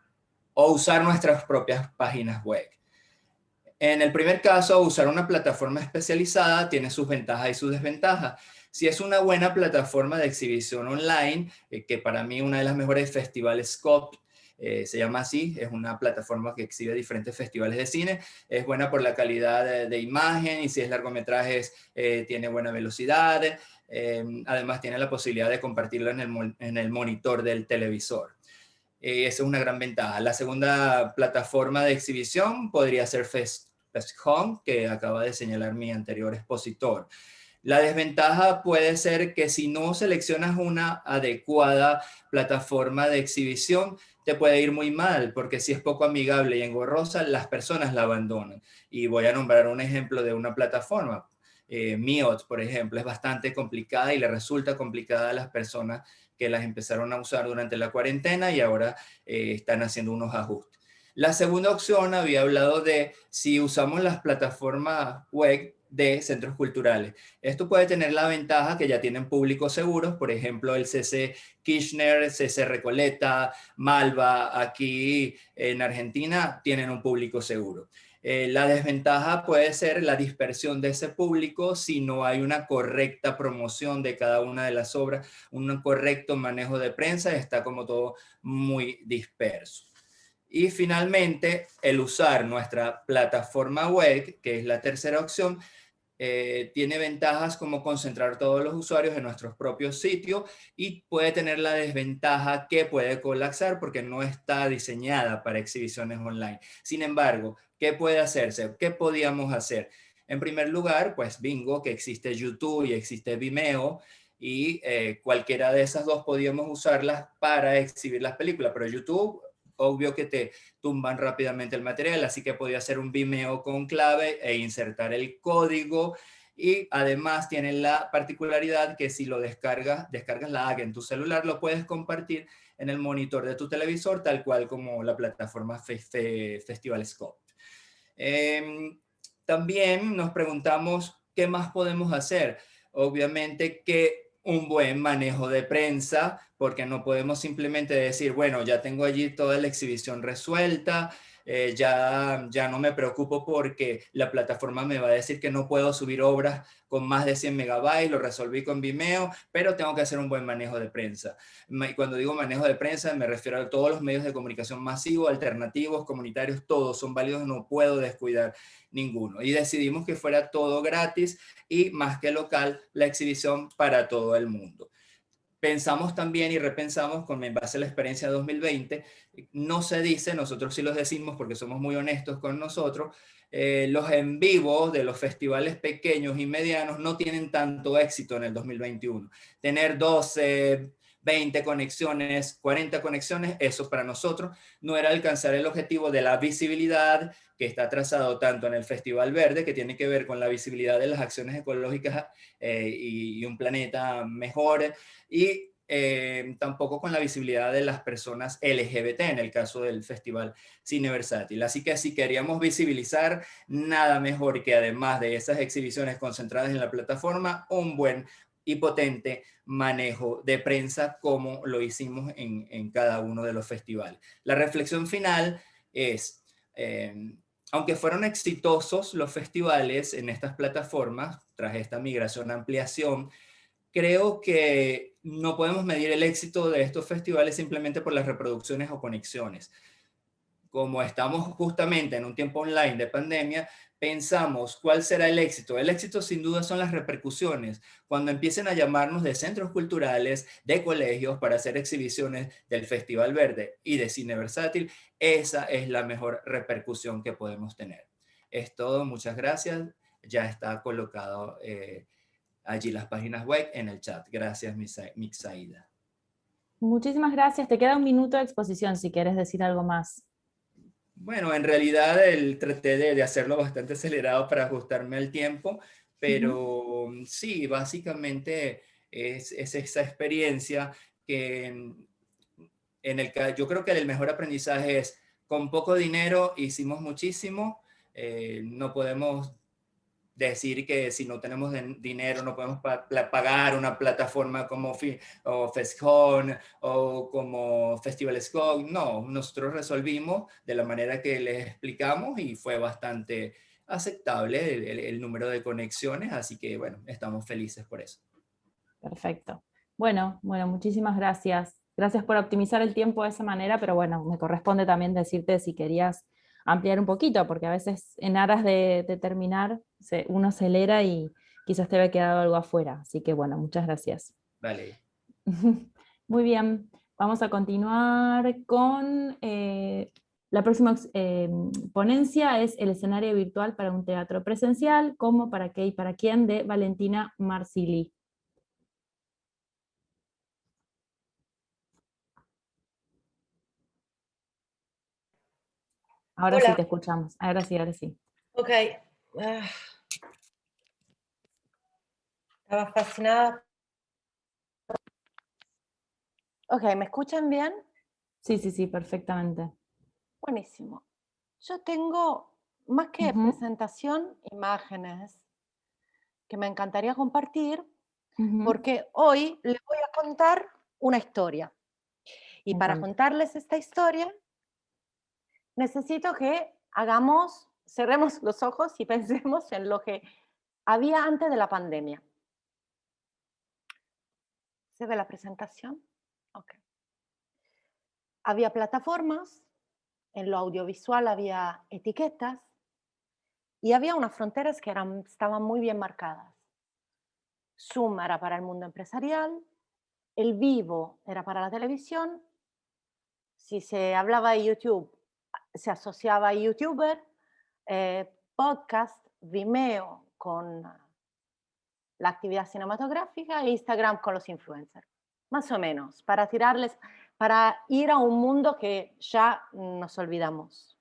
o usar nuestras propias páginas web? En el primer caso, usar una plataforma especializada tiene sus ventajas y sus desventajas. Si es una buena plataforma de exhibición online, que para mí una de las mejores festivales Scope, se llama así, es una plataforma que exhibe diferentes festivales de cine, es buena por la calidad de imagen y si es largometrajes tiene buena velocidad, además tiene la posibilidad de compartirlo en el monitor del televisor. Esa es una gran ventaja. La segunda plataforma de exhibición podría ser FestHome, que acaba de señalar mi anterior expositor. La desventaja puede ser que si no seleccionas una adecuada plataforma de exhibición, te puede ir muy mal, porque si es poco amigable y engorrosa, las personas la abandonan. Y voy a nombrar un ejemplo de una plataforma. Miot, por ejemplo, es bastante complicada y le resulta complicada a las personas que las empezaron a usar durante la cuarentena y ahora están haciendo unos ajustes. La segunda opción había hablado de si usamos las plataformas web de centros culturales. Esto puede tener la ventaja que ya tienen públicos seguros, por ejemplo, el CC Kirchner, CC Recoleta, Malva, aquí en Argentina tienen un público seguro. La desventaja puede ser la dispersión de ese público si no hay una correcta promoción de cada una de las obras, un correcto manejo de prensa, está como todo muy disperso. Y finalmente, el usar nuestra plataforma web, que es la tercera opción, tiene ventajas como concentrar todos los usuarios en nuestros propios sitios y puede tener la desventaja que puede colapsar porque no está diseñada para exhibiciones online. Sin embargo, ¿qué puede hacerse? ¿Qué podíamos hacer? En primer lugar, pues bingo, que existe YouTube y existe Vimeo y cualquiera de esas dos podíamos usarlas para exhibir las películas, pero YouTube, obvio que te tumban rápidamente el material, así que podía hacer un Vimeo con clave e insertar el código y además tienen la particularidad que si lo descargas la app en tu celular, lo puedes compartir en el monitor de tu televisor, tal cual como la plataforma Festival Scope. También nos preguntamos qué más podemos hacer. Obviamente que un buen manejo de prensa, porque no podemos simplemente decir, bueno, ya tengo allí toda la exhibición resuelta, ya no me preocupo porque la plataforma me va a decir que no puedo subir obras con más de 100 megabytes, lo resolví con Vimeo, pero tengo que hacer un buen manejo de prensa. Y cuando digo manejo de prensa, me refiero a todos los medios de comunicación masivos, alternativos, comunitarios, todos son válidos, no puedo descuidar ninguno. Y decidimos que fuera todo gratis y más que local, la exhibición para todo el mundo. Pensamos también y repensamos en base a la experiencia de 2020, no se dice, nosotros sí los decimos porque somos muy honestos con nosotros, los en vivo de los festivales pequeños y medianos no tienen tanto éxito en el 2021. Tener 12, 20 conexiones, 40 conexiones, eso para nosotros no era alcanzar el objetivo de la visibilidad que está trazado tanto en el Festival Verde, que tiene que ver con la visibilidad de las acciones ecológicas y un planeta mejor, y tampoco con la visibilidad de las personas LGBT en el caso del Festival Cine Versátil. Así que si queríamos visibilizar, nada mejor que además de esas exhibiciones concentradas en la plataforma, un buen y potente manejo de prensa como lo hicimos en cada uno de los festivales. La reflexión final es, aunque fueron exitosos los festivales en estas plataformas, tras esta migración, ampliación, creo que no podemos medir el éxito de estos festivales simplemente por las reproducciones o conexiones. Como estamos justamente en un tiempo online de pandemia, pensamos cuál será el éxito. El éxito sin duda son las repercusiones. Cuando empiecen a llamarnos de centros culturales, de colegios para hacer exhibiciones del Festival Verde y de Cine Versátil, esa es la mejor repercusión que podemos tener. Es todo, muchas gracias. Ya está colocado allí las páginas web en el chat. Gracias, Mixaida. Muchísimas gracias. Te queda un minuto de exposición si quieres decir algo más. Bueno, en realidad traté de hacerlo bastante acelerado para ajustarme al tiempo, pero sí, básicamente es esa experiencia que yo creo que el mejor aprendizaje es con poco dinero hicimos muchísimo, no podemos decir que si no tenemos dinero no podemos pagar una plataforma como FestCon o como Festival Skog. No, nosotros resolvimos de la manera que les explicamos y fue bastante aceptable el número de conexiones, así que bueno, estamos felices por eso. Perfecto. Bueno, muchísimas gracias. Gracias por optimizar el tiempo de esa manera, pero bueno, me corresponde también decirte si querías ampliar un poquito, porque a veces en aras de terminar uno acelera y quizás te había quedado algo afuera. Así que bueno, muchas gracias. Vale. Muy bien, vamos a continuar con la próxima ponencia, es el escenario virtual para un teatro presencial, cómo, para qué y para quién, de Valentina Marsili. Ahora Hola. sí te escuchamos, ahora sí. Ok. Estaba fascinada. Ok, ¿me escuchan bien? Sí, perfectamente. Buenísimo. Yo tengo, más que presentación, imágenes que me encantaría compartir, porque hoy les voy a contar una historia. Y para contarles esta historia, necesito que cerremos los ojos y pensemos en lo que había antes de la pandemia. ¿Se ve la presentación? Ok. Había plataformas, en lo audiovisual había etiquetas y había unas fronteras que estaban muy bien marcadas. Zoom era para el mundo empresarial, el vivo era para la televisión, si se hablaba de YouTube, se asociaba a YouTuber, podcast, Vimeo con la actividad cinematográfica e Instagram con los influencers. Más o menos, para ir a un mundo que ya nos olvidamos.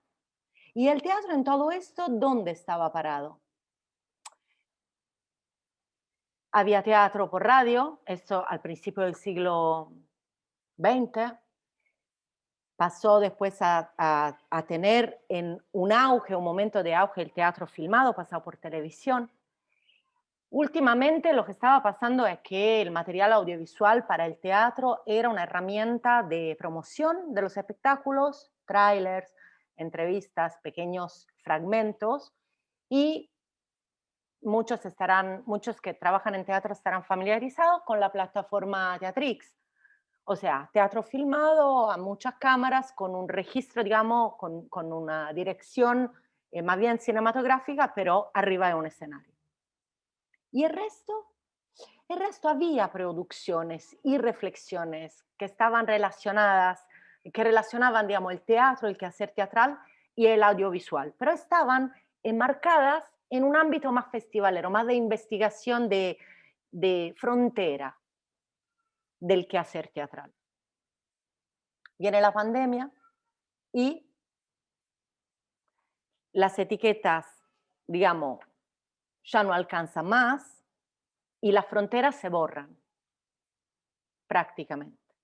Y el teatro en todo esto, ¿dónde estaba parado? Había teatro por radio, esto al principio del siglo XX, pasó después a tener en un auge, un momento de auge, el teatro filmado, pasado por televisión. Últimamente lo que estaba pasando es que el material audiovisual para el teatro era una herramienta de promoción de los espectáculos, trailers, entrevistas, pequeños fragmentos, y muchos que trabajan en teatro estarán familiarizados con la plataforma Teatrix. O sea, teatro filmado a muchas cámaras con un registro, digamos, con una dirección más bien cinematográfica, pero arriba de un escenario. Y el resto había producciones y reflexiones que estaban relacionadas, que relacionaban, digamos, el teatro, el quehacer teatral y el audiovisual, pero estaban enmarcadas en un ámbito más festivalero, más de investigación de frontera del quehacer teatral. Viene la pandemia y las etiquetas, digamos, ya no alcanzan más y las fronteras se borran prácticamente.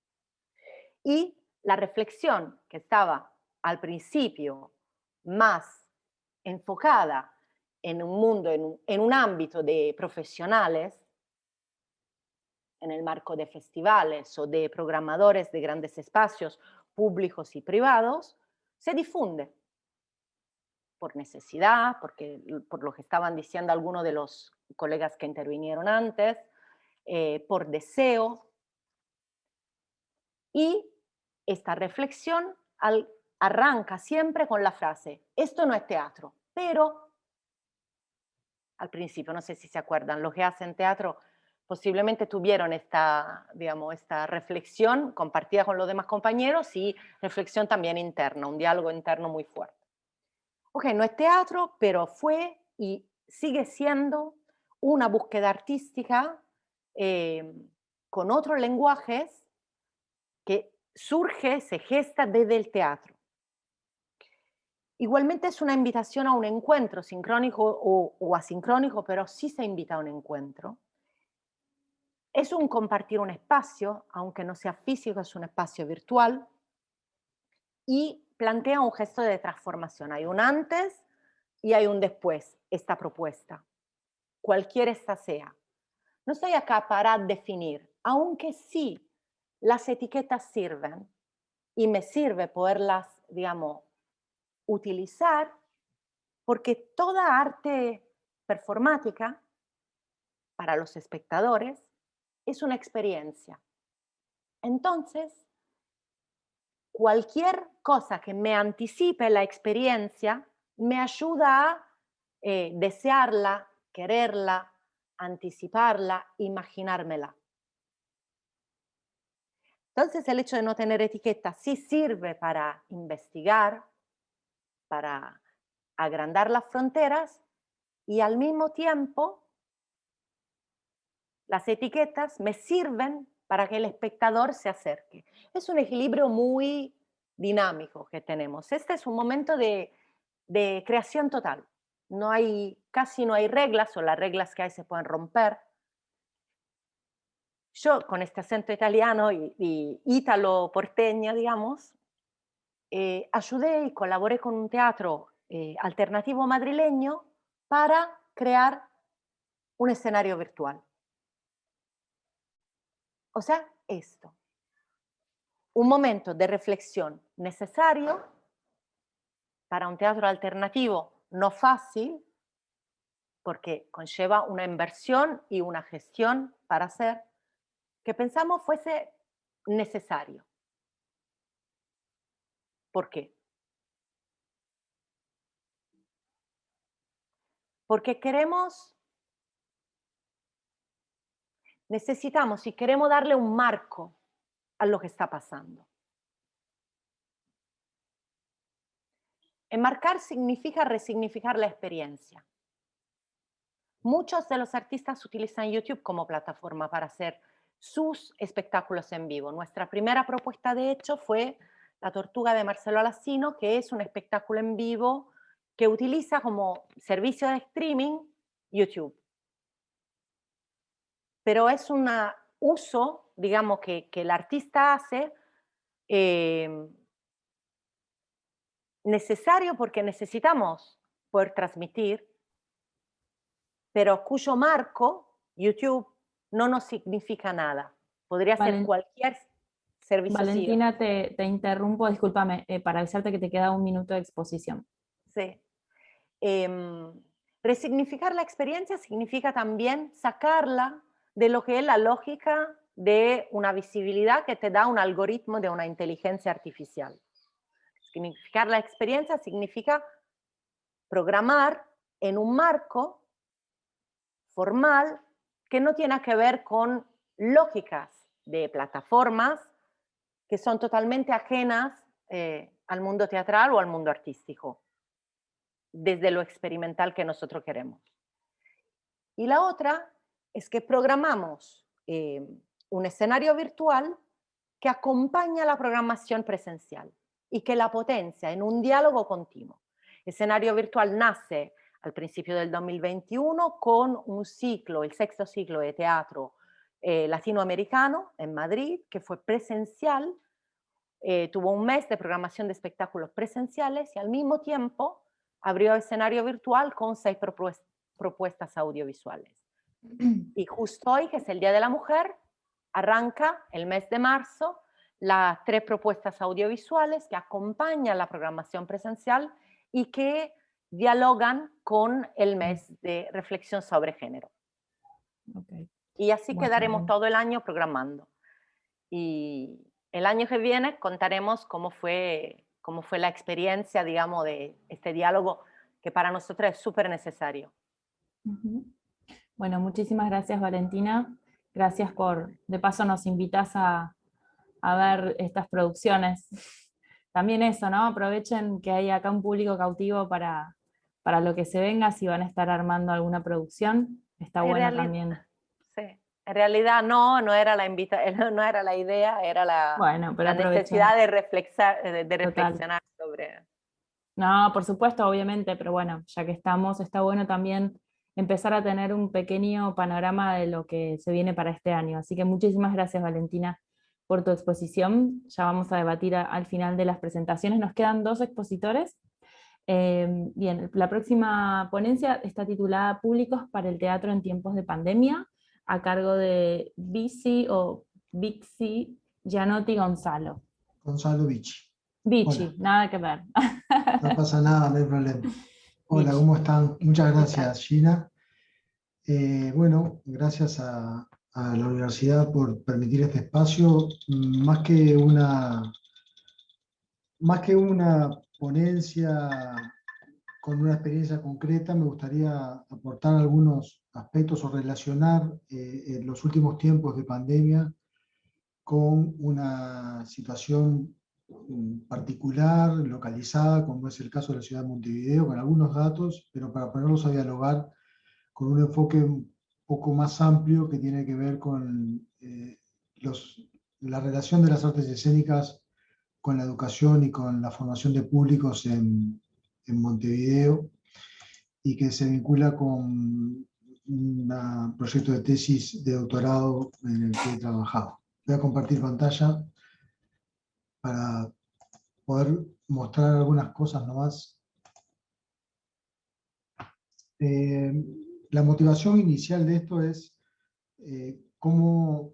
Y la reflexión que estaba al principio más enfocada en un mundo, en un ámbito de profesionales, en el marco de festivales o de programadores de grandes espacios públicos y privados, se difunde por necesidad, por lo que estaban diciendo algunos de los colegas que intervinieron antes, por deseo. Y esta reflexión arranca siempre con la frase, esto no es teatro, pero al principio, no sé si se acuerdan, los que hacen teatro posiblemente tuvieron esta reflexión compartida con los demás compañeros y reflexión también interna, un diálogo interno muy fuerte. Ok, no es teatro, pero fue y sigue siendo una búsqueda artística con otros lenguajes que surge, se gesta desde el teatro. Igualmente es una invitación a un encuentro sincrónico o asincrónico, pero sí se invita a un encuentro. Es un compartir un espacio, aunque no sea físico, es un espacio virtual, y plantea un gesto de transformación. Hay un antes y hay un después, esta propuesta, cualquiera esta sea. No estoy acá para definir, aunque sí las etiquetas sirven, y me sirve poderlas, digamos, utilizar, porque toda arte performática, para los espectadores, es una experiencia. Entonces, cualquier cosa que me anticipe la experiencia me ayuda a desearla, quererla, anticiparla, imaginármela. Entonces, el hecho de no tener etiqueta sí sirve para investigar, para agrandar las fronteras, y al mismo tiempo las etiquetas me sirven para que el espectador se acerque. Es un equilibrio muy dinámico que tenemos. Este es un momento de creación total. Casi no hay reglas, o las reglas que hay se pueden romper. Yo, con este acento italiano y ítalo porteño, digamos, ayudé y colaboré con un teatro alternativo madrileño para crear un escenario virtual. O sea, esto. Un momento de reflexión necesario para un teatro alternativo, no fácil, porque conlleva una inversión y una gestión para hacer, que pensamos fuese necesario. ¿Por qué? Porque necesitamos y queremos darle un marco a lo que está pasando. Enmarcar significa resignificar la experiencia. Muchos de los artistas utilizan YouTube como plataforma para hacer sus espectáculos en vivo. Nuestra primera propuesta, de hecho, fue La Tortuga de Marcelo Alassino, que es un espectáculo en vivo que utiliza como servicio de streaming YouTube. Pero es un uso, digamos, que el artista hace necesario porque necesitamos poder transmitir, pero cuyo marco, YouTube, no nos significa nada. Podría ser cualquier... servicio SIO. Valentina, te interrumpo, discúlpame, para avisarte que te queda 1 minuto de exposición. Sí. Resignificar la experiencia significa también sacarla de lo que es la lógica de una visibilidad que te da un algoritmo de una inteligencia artificial. Significar la experiencia significa programar en un marco formal que no tiene que ver con lógicas de plataformas que son totalmente ajenas al mundo teatral o al mundo artístico, desde lo experimental que nosotros queremos. Y la otra es que programamos un escenario virtual que acompaña la programación presencial y que la potencia en un diálogo continuo. El escenario virtual nace al principio del 2021 con un ciclo, el 6º ciclo de teatro latinoamericano en Madrid, que fue presencial, tuvo un mes de programación de espectáculos presenciales y al mismo tiempo abrió escenario virtual con 6 propuestas audiovisuales. Y justo hoy, que es el Día de la Mujer, arranca el mes de marzo las 3 propuestas audiovisuales que acompañan la programación presencial y que dialogan con el mes de reflexión sobre género. Okay. Y así Bueno, quedaremos todo el año programando. Y el año que viene contaremos cómo fue la experiencia, digamos, de este diálogo que para nosotros es súper necesario. Bueno, muchísimas gracias, Valentina. Gracias de paso nos invitas a ver estas producciones. También eso, ¿no? Aprovechen que hay acá un público cautivo para lo que se venga, si van a estar armando alguna producción. Está bueno también. Sí. En realidad no era no era la idea, era la necesidad de reflexionar sobre... No, por supuesto, obviamente, pero bueno, ya que estamos, está bueno también empezar a tener un pequeño panorama de lo que se viene para este año. Así que muchísimas gracias, Valentina, por tu exposición. Ya vamos a debatir al final de las presentaciones. Nos quedan 2 expositores. Bien, la próxima ponencia está titulada Públicos para el teatro en tiempos de pandemia, a cargo de Bixi Gianotti Gonzalo. Gonzalo Bixi. Bixi, nada que ver. No pasa nada, no hay problema. Hola, ¿cómo están? Muchas gracias, Gina. Bueno, gracias a la universidad por permitir este espacio. Más que una ponencia con una experiencia concreta, me gustaría aportar algunos aspectos o relacionar los últimos tiempos de pandemia con una situación particular, localizada, como es el caso de la ciudad de Montevideo, con algunos datos, pero para ponerlos a dialogar con un enfoque un poco más amplio que tiene que ver con la relación de las artes escénicas con la educación y con la formación de públicos en Montevideo, y que se vincula con un proyecto de tesis de doctorado en el que he trabajado. Voy a compartir pantalla para poder mostrar algunas cosas nomás. La motivación inicial de esto es cómo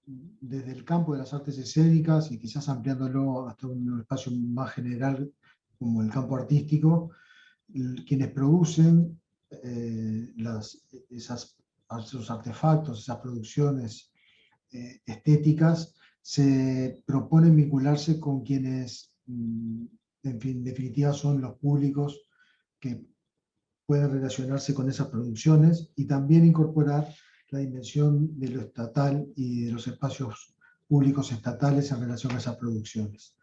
desde el campo de las artes escénicas, y quizás ampliándolo hasta un espacio más general como el campo artístico, quienes producen esos artefactos, esas producciones estéticas, se proponen vincularse con quienes, en definitiva, son los públicos que pueden relacionarse con esas producciones, y también incorporar la dimensión de lo estatal y de los espacios públicos estatales en relación a esas producciones.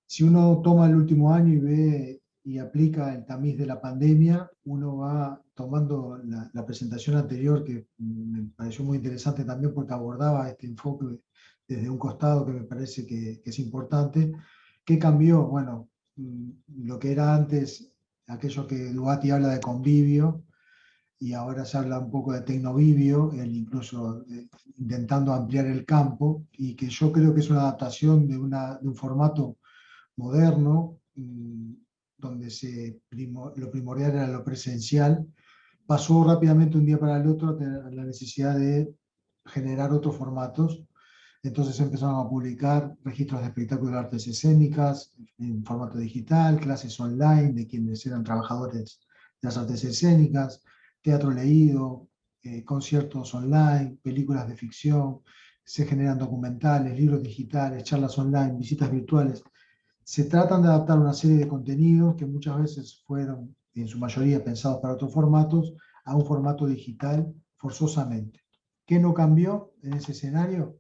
Si uno toma el último año y ve y aplica el tamiz de la pandemia, uno va tomando la presentación anterior, que me pareció muy interesante también porque abordaba este enfoque desde un costado que me parece que es importante. ¿Qué cambió? Bueno, lo que era antes, aquello que Duati habla de convivio, y ahora se habla un poco de tecnovivio, incluso intentando ampliar el campo, y que yo creo que es una adaptación de un formato moderno, donde lo primordial era lo presencial. Pasó rápidamente un día para el otro a tener la necesidad de generar otros formatos, Entonces empezaron a publicar registros de espectáculos de artes escénicas en formato digital, clases online de quienes eran trabajadores de las artes escénicas, teatro leído, conciertos online, películas de ficción, se generan documentales, libros digitales, charlas online, visitas virtuales. Se tratan de adaptar una serie de contenidos que muchas veces fueron, en su mayoría, pensados para otros formatos, a un formato digital forzosamente. ¿Qué no cambió en ese escenario?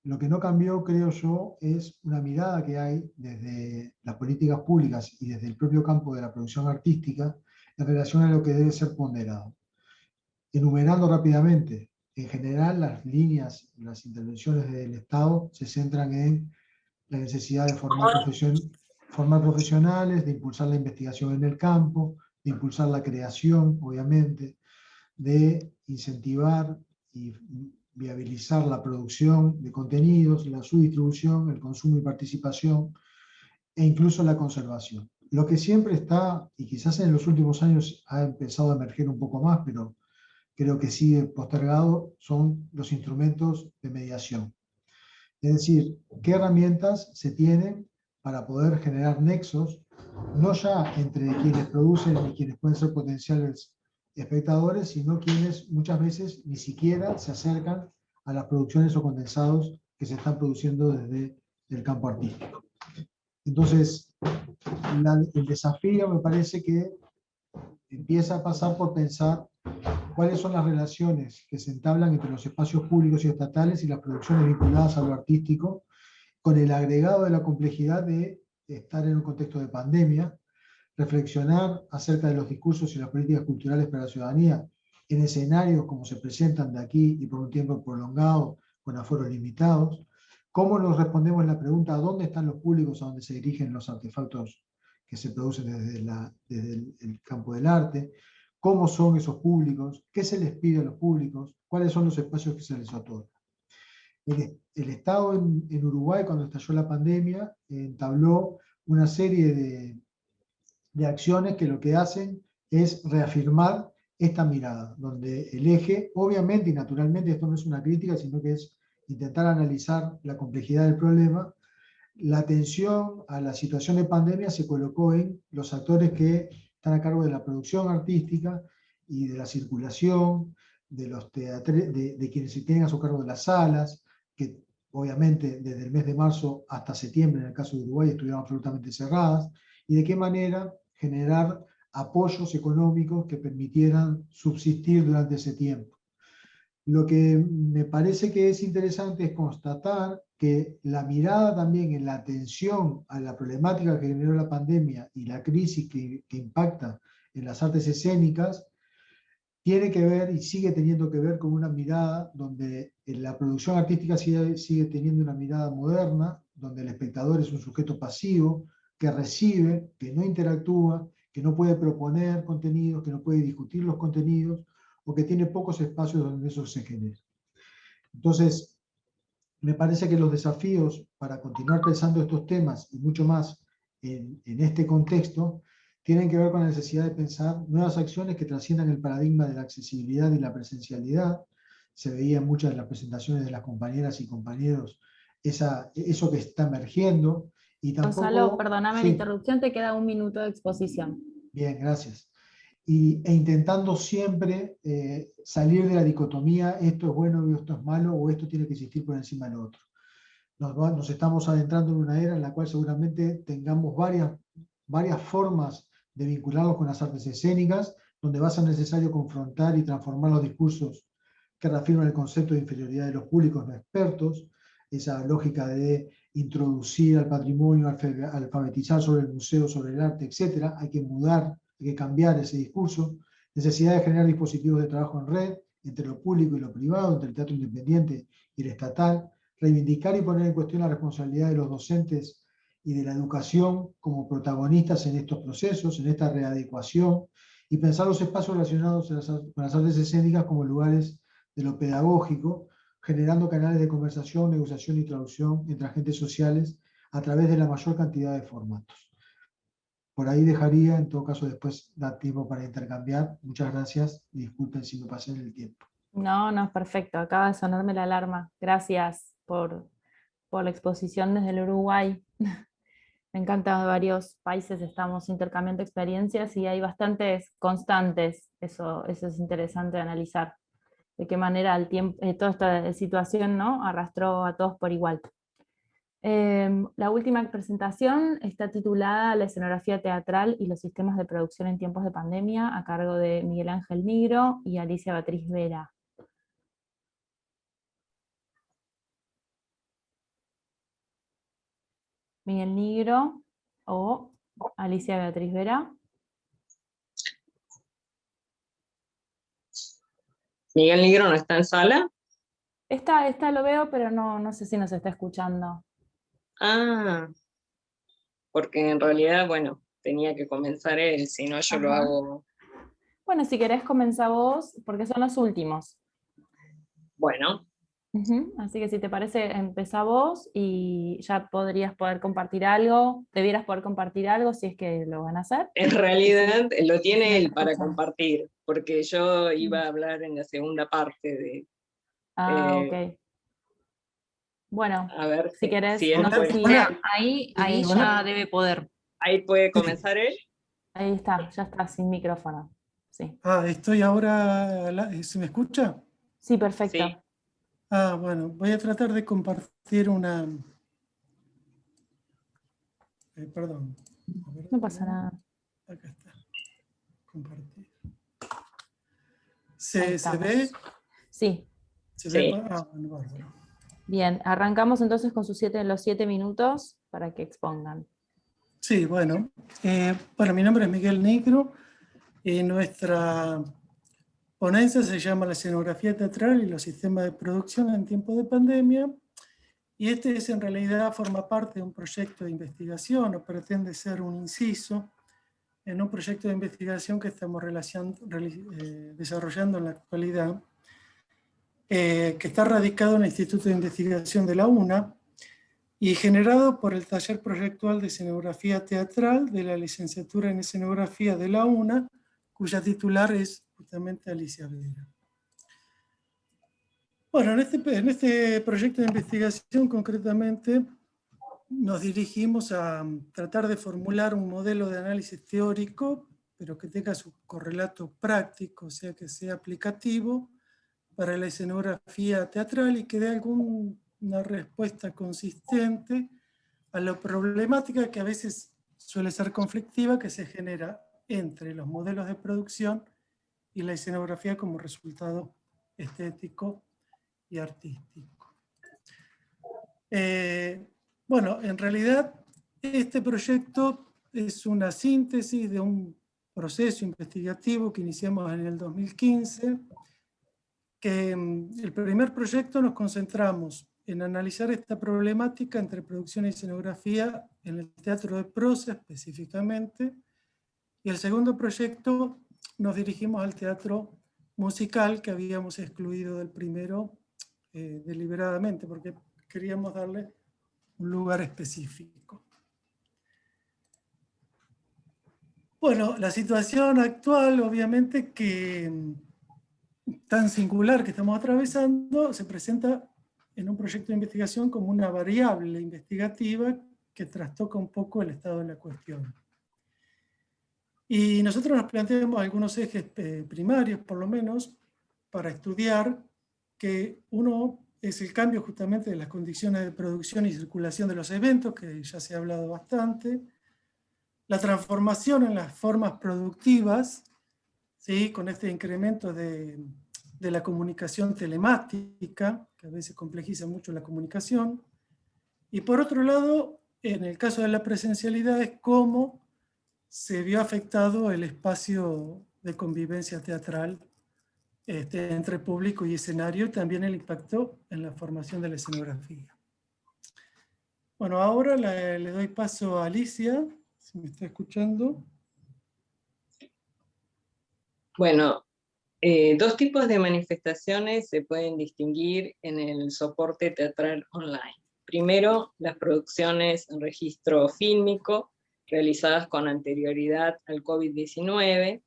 Lo que no cambió, creo yo, es una mirada que hay desde las políticas públicas y desde el propio campo de la producción artística en relación a lo que debe ser ponderado. Enumerando rápidamente, en general las líneas, las intervenciones del Estado se centran en la necesidad de formar profesionales, de impulsar la investigación en el campo, de impulsar la creación, obviamente, de incentivar y viabilizar la producción de contenidos, su distribución, el consumo y participación, e incluso la conservación. Lo que siempre está, y quizás en los últimos años ha empezado a emerger un poco más, pero creo que sigue postergado, son los instrumentos de mediación. Es decir, qué herramientas se tienen para poder generar nexos, no ya entre quienes producen y quienes pueden ser potenciales espectadores, sino quienes muchas veces ni siquiera se acercan a las producciones o condensados que se están produciendo desde el campo artístico. Entonces, el desafío me parece que empieza a pasar por pensar cuáles son las relaciones que se entablan entre los espacios públicos y estatales y las producciones vinculadas a lo artístico, con el agregado de la complejidad de estar en un contexto de pandemia, reflexionar acerca de los discursos y las políticas culturales para la ciudadanía en escenarios como se presentan de aquí y por un tiempo prolongado, con aforos limitados, cómo nos respondemos la pregunta ¿a dónde están los públicos a dónde se dirigen los artefactos que se producen desde el campo del arte? ¿Cómo son esos públicos? ¿Qué se les pide a los públicos? ¿Cuáles son los espacios que se les otorga? El Estado en Uruguay, cuando estalló la pandemia, entabló una serie de acciones que lo que hacen es reafirmar esta mirada, donde el eje, obviamente y naturalmente, esto no es una crítica, sino que es intentar analizar la complejidad del problema. La atención a la situación de pandemia se colocó en los actores que están a cargo de la producción artística y de la circulación, de quienes se tienen a su cargo de las salas, que obviamente desde el mes de marzo hasta septiembre, en el caso de Uruguay, estuvieron absolutamente cerradas, y de qué manera generar apoyos económicos que permitieran subsistir durante ese tiempo. Lo que me parece que es interesante es constatar que la mirada también en la atención a la problemática que generó la pandemia y la crisis que impacta en las artes escénicas tiene que ver y sigue teniendo que ver con una mirada donde la producción artística sigue teniendo una mirada moderna, donde el espectador es un sujeto pasivo, que recibe, que no interactúa, que no puede proponer contenidos, que no puede discutir los contenidos, o que tiene pocos espacios donde eso se genera. Entonces, me parece que los desafíos para continuar pensando estos temas y mucho más en este contexto tienen que ver con la necesidad de pensar nuevas acciones que trasciendan el paradigma de la accesibilidad y la presencialidad. Se veía en muchas de las presentaciones de las compañeras y compañeros eso que está emergiendo. Y tampoco, Gonzalo, perdóname la sí, interrupción, te queda 1 minuto de exposición. bien, gracias. E intentando siempre salir de la dicotomía, esto es bueno y esto es malo, o esto tiene que existir por encima del otro. Nos estamos adentrando en una era en la cual seguramente tengamos varias formas de vincularlos con las artes escénicas, donde va a ser necesario confrontar y transformar los discursos que reafirman el concepto de inferioridad de los públicos no expertos, esa lógica de introducir al patrimonio, alfabetizar sobre el museo, sobre el arte, etc. Hay que mudar, hay que cambiar ese discurso. Necesidad de generar dispositivos de trabajo en red entre lo público y lo privado, entre el teatro independiente y el estatal. Reivindicar y poner en cuestión la responsabilidad de los docentes y de la educación como protagonistas en estos procesos, en esta readecuación, y pensar los espacios relacionados con las artes escénicas como lugares de lo pedagógico, generando canales de conversación, negociación y traducción entre agentes sociales a través de la mayor cantidad de formatos. Por ahí dejaría, en todo caso después da tiempo para intercambiar. Muchas gracias y disculpen si me pasé en el tiempo. No, no, es perfecto, acaba de sonarme la alarma. Gracias. por la exposición desde el Uruguay. Me encanta, varios países estamos intercambiando experiencias y hay bastantes constantes, eso es interesante de analizar, de qué manera el tiempo, toda esta situación, ¿no?, arrastró a todos por igual. La última presentación está titulada La escenografía teatral y los sistemas de producción en tiempos de pandemia, a cargo de Miguel Ángel Nigro y Alicia Beatriz Vera. Miguel Nigro o Alicia Beatriz Vera. Miguel Nigro no está en sala. Esta lo veo, pero no sé si nos está escuchando. Ah, porque en realidad, bueno, tenía que comenzar él, si no yo lo hago. Bueno, si querés comenzá vos, porque son los últimos. Bueno. Así que si te parece, empezá vos y ya podrías poder compartir algo, debieras poder compartir algo si es que lo van a hacer. En realidad lo tiene él para compartir, porque yo iba a hablar en la segunda parte de... ok. Bueno, a ver si querés, si no sé si... Ahí ya debe poder. Ahí puede comenzar él. Ahí está, ya está, sin micrófono. Sí. Estoy ahora... ¿Se me escucha? Sí, perfecto. Sí. Bueno, voy a tratar de compartir una... perdón. No pasa nada. Acá está. Compartir. ¿Se ve? Sí. ¿Se ve? Bueno, bárbaro. Bien, arrancamos entonces con los 7 minutos para que expongan. Sí, bueno. Mi nombre es Miguel Nigro y nuestra ponencia se llama La escenografía teatral y los sistemas de producción en tiempos de pandemia, y en realidad forma parte de un proyecto de investigación, o pretende ser un inciso en un proyecto de investigación que estamos desarrollando en la actualidad, que está radicado en el Instituto de Investigación de la UNA y generado por el taller proyectual de escenografía teatral de la licenciatura en escenografía de la UNA, cuya titular es justamente Alicia Vera. Bueno, en este proyecto de investigación concretamente nos dirigimos a tratar de formular un modelo de análisis teórico, pero que tenga su correlato práctico, o sea, que sea aplicativo para la escenografía teatral y que dé alguna respuesta consistente a la problemática que a veces suele ser conflictiva, que se genera entre los modelos de producción y la escenografía como resultado estético y artístico. En realidad este proyecto es una síntesis de un proceso investigativo que iniciamos en el 2015, que el primer proyecto nos concentramos en analizar esta problemática entre producción y escenografía en el teatro de prosa específicamente, y el segundo proyecto nos dirigimos al teatro musical, que habíamos excluido del primero deliberadamente, porque queríamos darle un lugar específico. Bueno, la situación actual, obviamente, que tan singular que estamos atravesando, se presenta en un proyecto de investigación como una variable investigativa que trastoca un poco el estado de la cuestión. Y nosotros nos planteamos algunos ejes primarios, por lo menos, para estudiar, que uno es el cambio justamente de las condiciones de producción y circulación de los eventos, que ya se ha hablado bastante, la transformación en las formas productivas, ¿sí?, con este incremento de la comunicación telemática, que a veces complejiza mucho la comunicación, y por otro lado, en el caso de la presencialidad, es cómo se vio afectado el espacio de convivencia teatral entre público y escenario, y también el impacto en la formación de la escenografía. Bueno, ahora le doy paso a Alicia, si me está escuchando. Bueno, dos tipos de manifestaciones se pueden distinguir en el soporte teatral online. Primero, las producciones en registro fílmico, realizadas con anterioridad al COVID-19.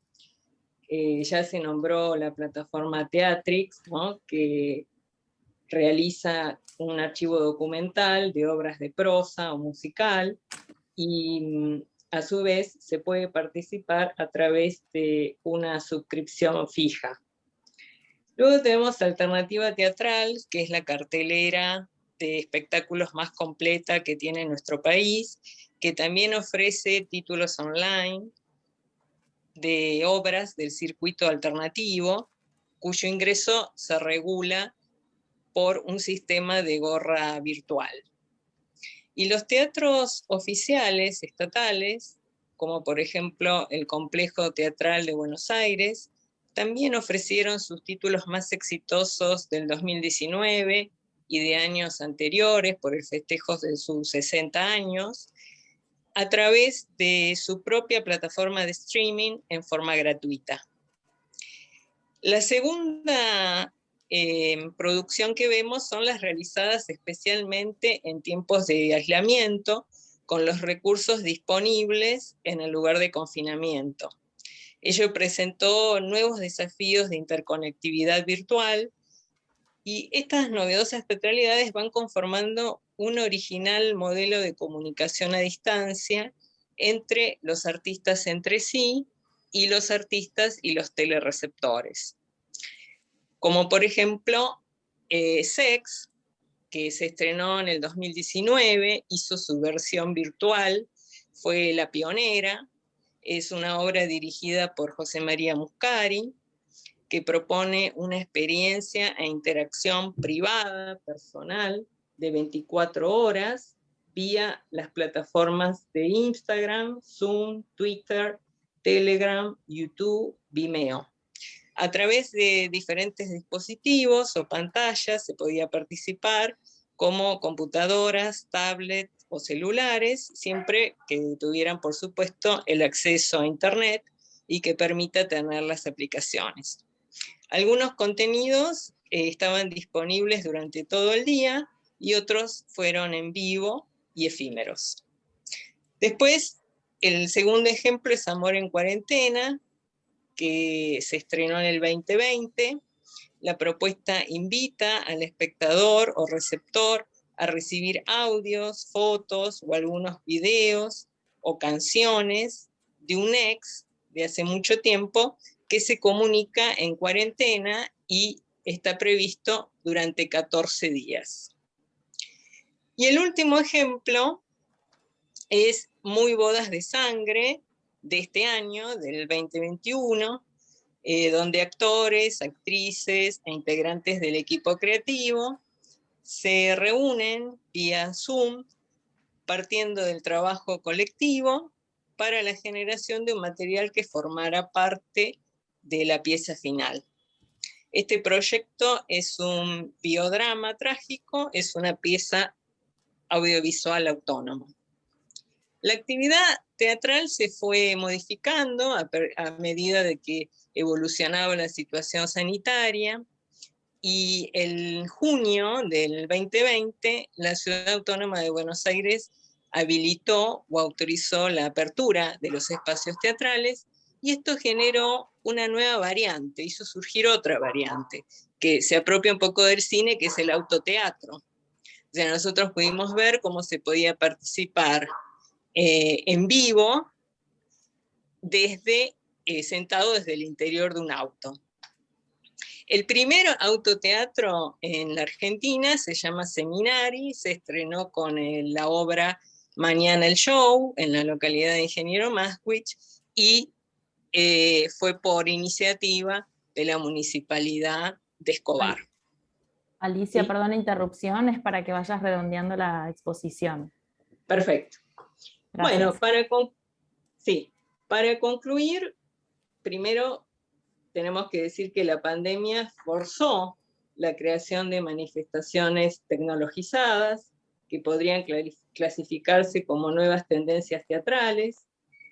Ya se nombró la plataforma Teatrix, ¿no?, que realiza un archivo documental de obras de prosa o musical, y a su vez se puede participar a través de una suscripción fija. Luego tenemos Alternativa Teatral, que es la cartelera de espectáculos más completa que tiene nuestro país, que también ofrece títulos online de obras del circuito alternativo, cuyo ingreso se regula por un sistema de gorra virtual. Y los teatros oficiales estatales, como por ejemplo el Complejo Teatral de Buenos Aires, también ofrecieron sus títulos más exitosos del 2019 y de años anteriores por el festejo de sus 60 años, a través de su propia plataforma de streaming en forma gratuita. La segunda producción que vemos son las realizadas especialmente en tiempos de aislamiento, con los recursos disponibles en el lugar de confinamiento. Ello presentó nuevos desafíos de interconectividad virtual, y estas novedosas teatralidades van conformando un original modelo de comunicación a distancia entre los artistas entre sí y los artistas y los telereceptores. Como por ejemplo, Sex, que se estrenó en el 2019, hizo su versión virtual, fue la pionera. Es una obra dirigida por José María Muscari, que propone una experiencia e interacción privada, personal, de 24 horas, vía las plataformas de Instagram, Zoom, Twitter, Telegram, YouTube, Vimeo. A través de diferentes dispositivos o pantallas se podía participar, como computadoras, tablets o celulares, siempre que tuvieran, por supuesto, el acceso a Internet y que permita tener las aplicaciones. Algunos contenidos estaban disponibles durante todo el día y otros fueron en vivo y efímeros. Después, el segundo ejemplo es Amor en Cuarentena, que se estrenó en el 2020. La propuesta invita al espectador o receptor a recibir audios, fotos o algunos videos o canciones de un ex de hace mucho tiempo que se comunica en cuarentena y está previsto durante 14 días. Y el último ejemplo es Muy Bodas de Sangre, de este año, del 2021, donde actores, actrices e integrantes del equipo creativo se reúnen vía Zoom, partiendo del trabajo colectivo para la generación de un material que formara parte de la pieza final. Este proyecto es un biodrama trágico, es una pieza audiovisual autónoma. La actividad teatral se fue modificando a medida de que evolucionaba la situación sanitaria, y en junio del 2020 la Ciudad Autónoma de Buenos Aires habilitó o autorizó la apertura de los espacios teatrales, y esto generó una nueva variante, hizo surgir otra variante, que se apropia un poco del cine, que es el autoteatro. O sea, nosotros pudimos ver cómo se podía participar en vivo, sentado desde el interior de un auto. El primer autoteatro en la Argentina se llama Seminari, se estrenó con la obra Mañana el Show, en la localidad de Ingeniero Maswich, y fue por iniciativa de la Municipalidad de Escobar. Alicia, ¿Sí? perdón la interrupción, es para que vayas redondeando la exposición. Perfecto. Gracias. Bueno, para concluir, primero tenemos que decir que la pandemia forzó la creación de manifestaciones tecnologizadas que podrían clasificarse como nuevas tendencias teatrales.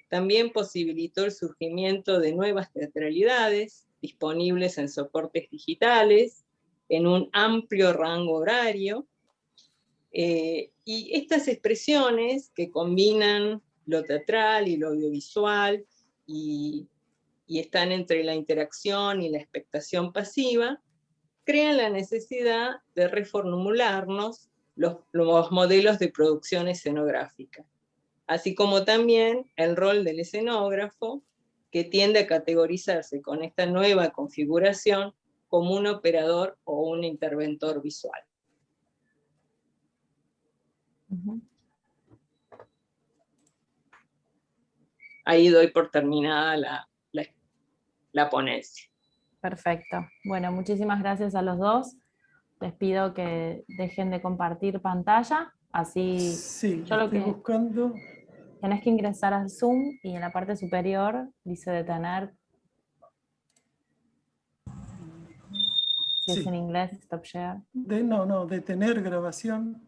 También posibilitó el surgimiento de nuevas teatralidades disponibles en soportes digitales, en un amplio rango horario. Y estas expresiones que combinan lo teatral y lo audiovisual y están entre la interacción y la expectación pasiva, crean la necesidad de reformularnos los modelos de producción escenográfica, así como también el rol del escenógrafo, que tiende a categorizarse con esta nueva configuración como un operador o un interventor visual. Ahí doy por terminada la ponencia. Perfecto. Bueno, muchísimas gracias a los dos. Les pido que dejen de compartir pantalla, así Sí, yo lo estoy que buscando. tenés que ingresar al Zoom y en la parte superior dice detener. Si Sí. es en inglés, stop share. No, detener grabación.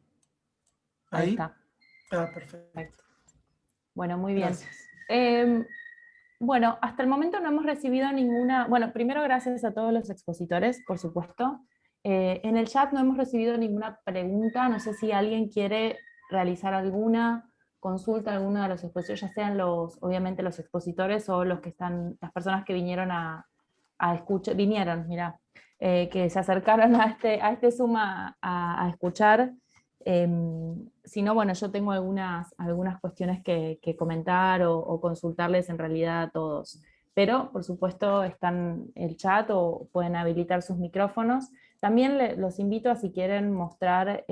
Ahí está. Ah, perfecto. Bueno, muy bien. Gracias. Bueno, hasta el momento no hemos recibido ninguna... Bueno, primero gracias a todos los expositores, por supuesto. En el chat no hemos recibido ninguna pregunta. No sé si alguien quiere realizar alguna consulta a alguno de los expositores, ya sean obviamente los expositores o los que están, las personas que vinieron a escuchar, que se acercaron a este Zoom a escuchar. Si no, bueno, yo tengo algunas cuestiones que comentar o consultarles en realidad a todos. Pero, por supuesto, están el chat o pueden habilitar sus micrófonos. También los invito a, si quieren, mostrar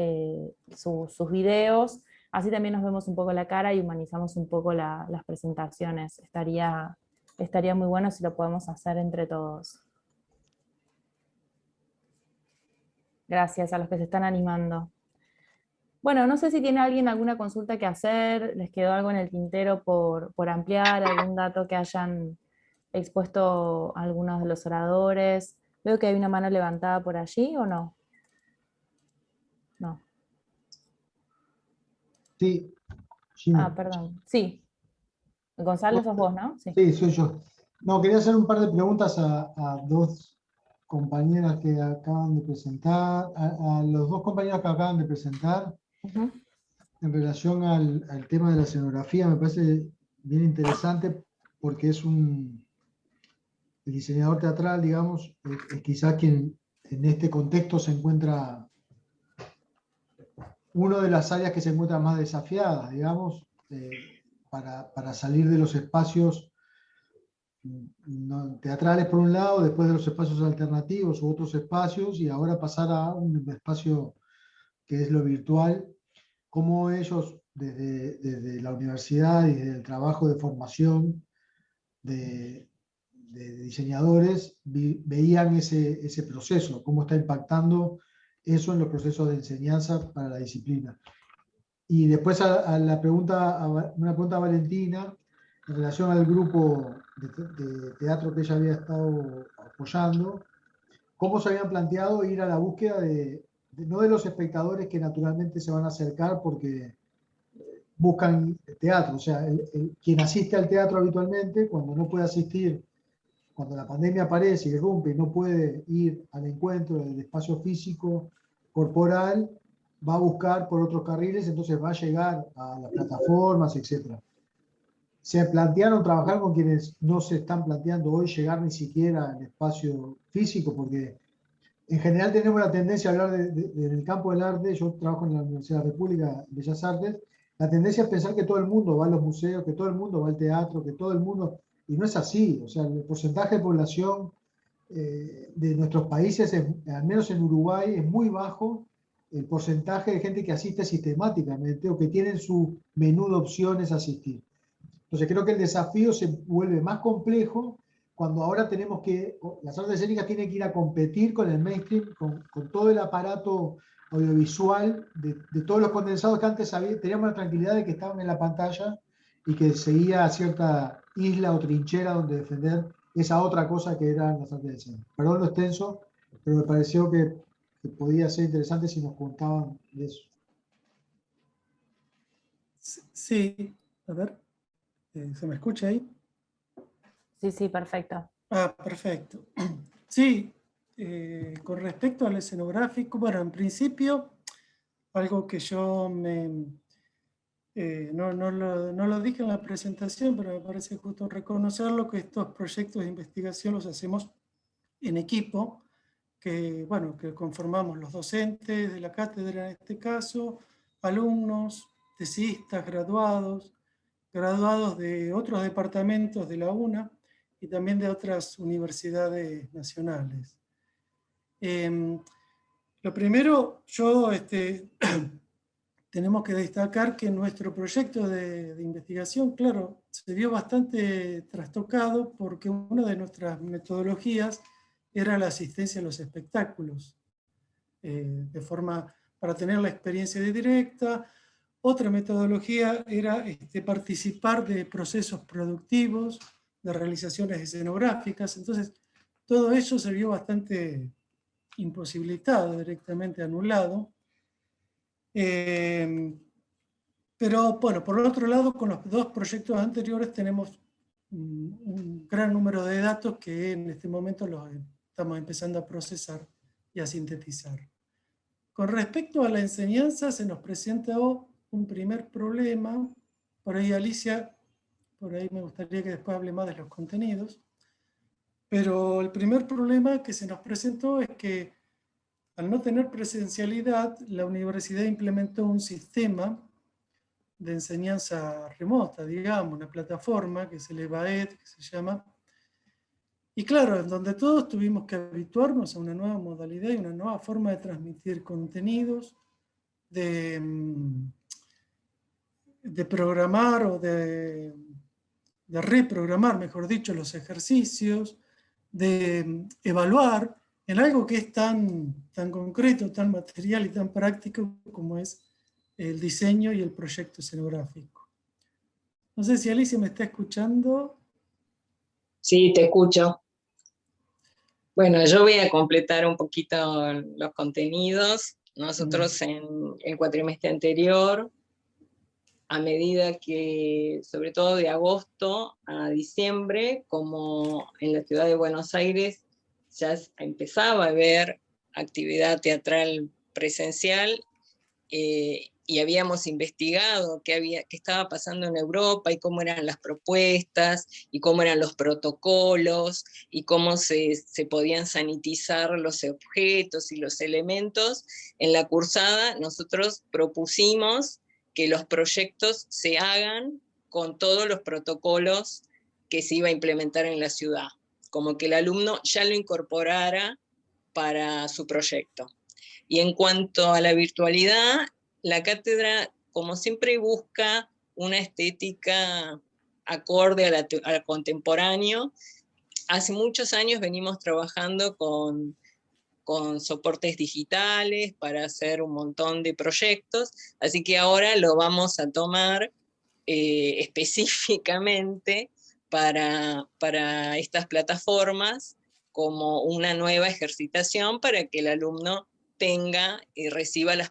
sus videos. Así también nos vemos un poco la cara y humanizamos un poco las presentaciones. Estaría muy bueno si lo podemos hacer entre todos. Gracias a los que se están animando. Bueno, no sé si tiene alguien alguna consulta que hacer, les quedó algo en el tintero por ampliar, algún dato que hayan expuesto algunos de los oradores. Veo que hay una mano levantada por allí, ¿o no? No. Sí. Ah, perdón. Sí. Gonzalo, sos vos, ¿no? Sí, soy yo. No, quería hacer un par de preguntas a dos compañeras que acaban de presentar, a los dos compañeros que acaban de presentar. En relación al tema de la escenografía, me parece bien interesante porque el diseñador teatral, digamos, es quizás quien en este contexto se encuentra una de las áreas que se encuentran más desafiadas, digamos, para salir de los espacios teatrales por un lado, después de los espacios alternativos u otros espacios, y ahora pasar a un espacio que es lo virtual. Cómo ellos, desde la universidad y desde el trabajo de formación de diseñadores, veían ese proceso, cómo está impactando eso en los procesos de enseñanza para la disciplina. Y después una pregunta a Valentina, en relación al grupo de teatro que ella había estado apoyando, cómo se habían planteado ir a la búsqueda no de los espectadores que naturalmente se van a acercar porque buscan teatro, o sea, quien asiste al teatro habitualmente, cuando no puede asistir, cuando la pandemia aparece y irrumpe y no puede ir al encuentro del espacio físico, corporal, va a buscar por otros carriles, entonces va a llegar a las plataformas, etc. Se plantearon trabajar con quienes no se están planteando hoy llegar ni siquiera al espacio físico, porque en general tenemos la tendencia a hablar del campo del arte. Yo trabajo en la Universidad de la República de Bellas Artes. La tendencia es pensar que todo el mundo va a los museos, que todo el mundo va al teatro, que todo el mundo... Y no es así. O sea, el porcentaje de población de nuestros países, al menos en Uruguay, es muy bajo el porcentaje de gente que asiste sistemáticamente o que tiene en su menú de opciones asistir. Entonces creo que el desafío se vuelve más complejo cuando ahora las artes escénicas tienen que ir a competir con el mainstream, con todo el aparato audiovisual, de todos los condensados que antes teníamos la tranquilidad de que estaban en la pantalla y que seguía cierta isla o trinchera donde defender esa otra cosa que eran las artes escénicas. Perdón lo extenso, pero me pareció que podía ser interesante si nos contaban de eso. Sí, a ver, ¿se me escucha ahí? Sí, perfecto. Ah, perfecto. Sí, con respecto al escenográfico, bueno, en principio, algo que yo no lo dije en la presentación, pero me parece justo reconocerlo, que estos proyectos de investigación los hacemos en equipo, que, bueno, que conformamos los docentes de la cátedra en este caso, alumnos, tesistas, graduados de otros departamentos de la UNA y también de otras universidades nacionales. Lo primero, tenemos que destacar que nuestro proyecto de investigación, claro, se vio bastante trastocado porque una de nuestras metodologías era la asistencia a los espectáculos, de forma para tener la experiencia directa. Otra metodología era participar de procesos productivos, de realizaciones escenográficas. Entonces, todo eso se vio bastante imposibilitado, directamente anulado. Pero bueno, por el otro lado, con los dos proyectos anteriores tenemos un gran número de datos que en este momento los estamos empezando a procesar y a sintetizar. Con respecto a la enseñanza, se nos presentó un primer problema. Por ahí Alicia, por ahí me gustaría que después hable más de los contenidos. Pero el primer problema que se nos presentó es que al no tener presencialidad, la universidad implementó un sistema de enseñanza remota, digamos, una plataforma que es el EVAED, que se llama. Y claro, en donde todos tuvimos que habituarnos a una nueva modalidad y una nueva forma de transmitir contenidos, de programar o de reprogramar, mejor dicho, los ejercicios, de evaluar en algo que es tan concreto, tan material y tan práctico como es el diseño y el proyecto escenográfico. No sé si Alicia me está escuchando. Sí, te escucho. Bueno, yo voy a completar un poquito los contenidos. Nosotros en el cuatrimestre anterior, a medida que, sobre todo de agosto a diciembre, como en la ciudad de Buenos Aires ya empezaba a haber actividad teatral presencial, y habíamos investigado qué estaba pasando en Europa y cómo eran las propuestas y cómo eran los protocolos y cómo se podían sanitizar los objetos y los elementos. En la cursada nosotros propusimos que los proyectos se hagan con todos los protocolos que se iba a implementar en la ciudad, como que el alumno ya lo incorporara para su proyecto. Y en cuanto a la virtualidad, la cátedra, como siempre, busca una estética acorde al contemporáneo. Hace muchos años venimos trabajando con soportes digitales para hacer un montón de proyectos, así que ahora lo vamos a tomar específicamente para estas plataformas como una nueva ejercitación para que el alumno tenga y reciba las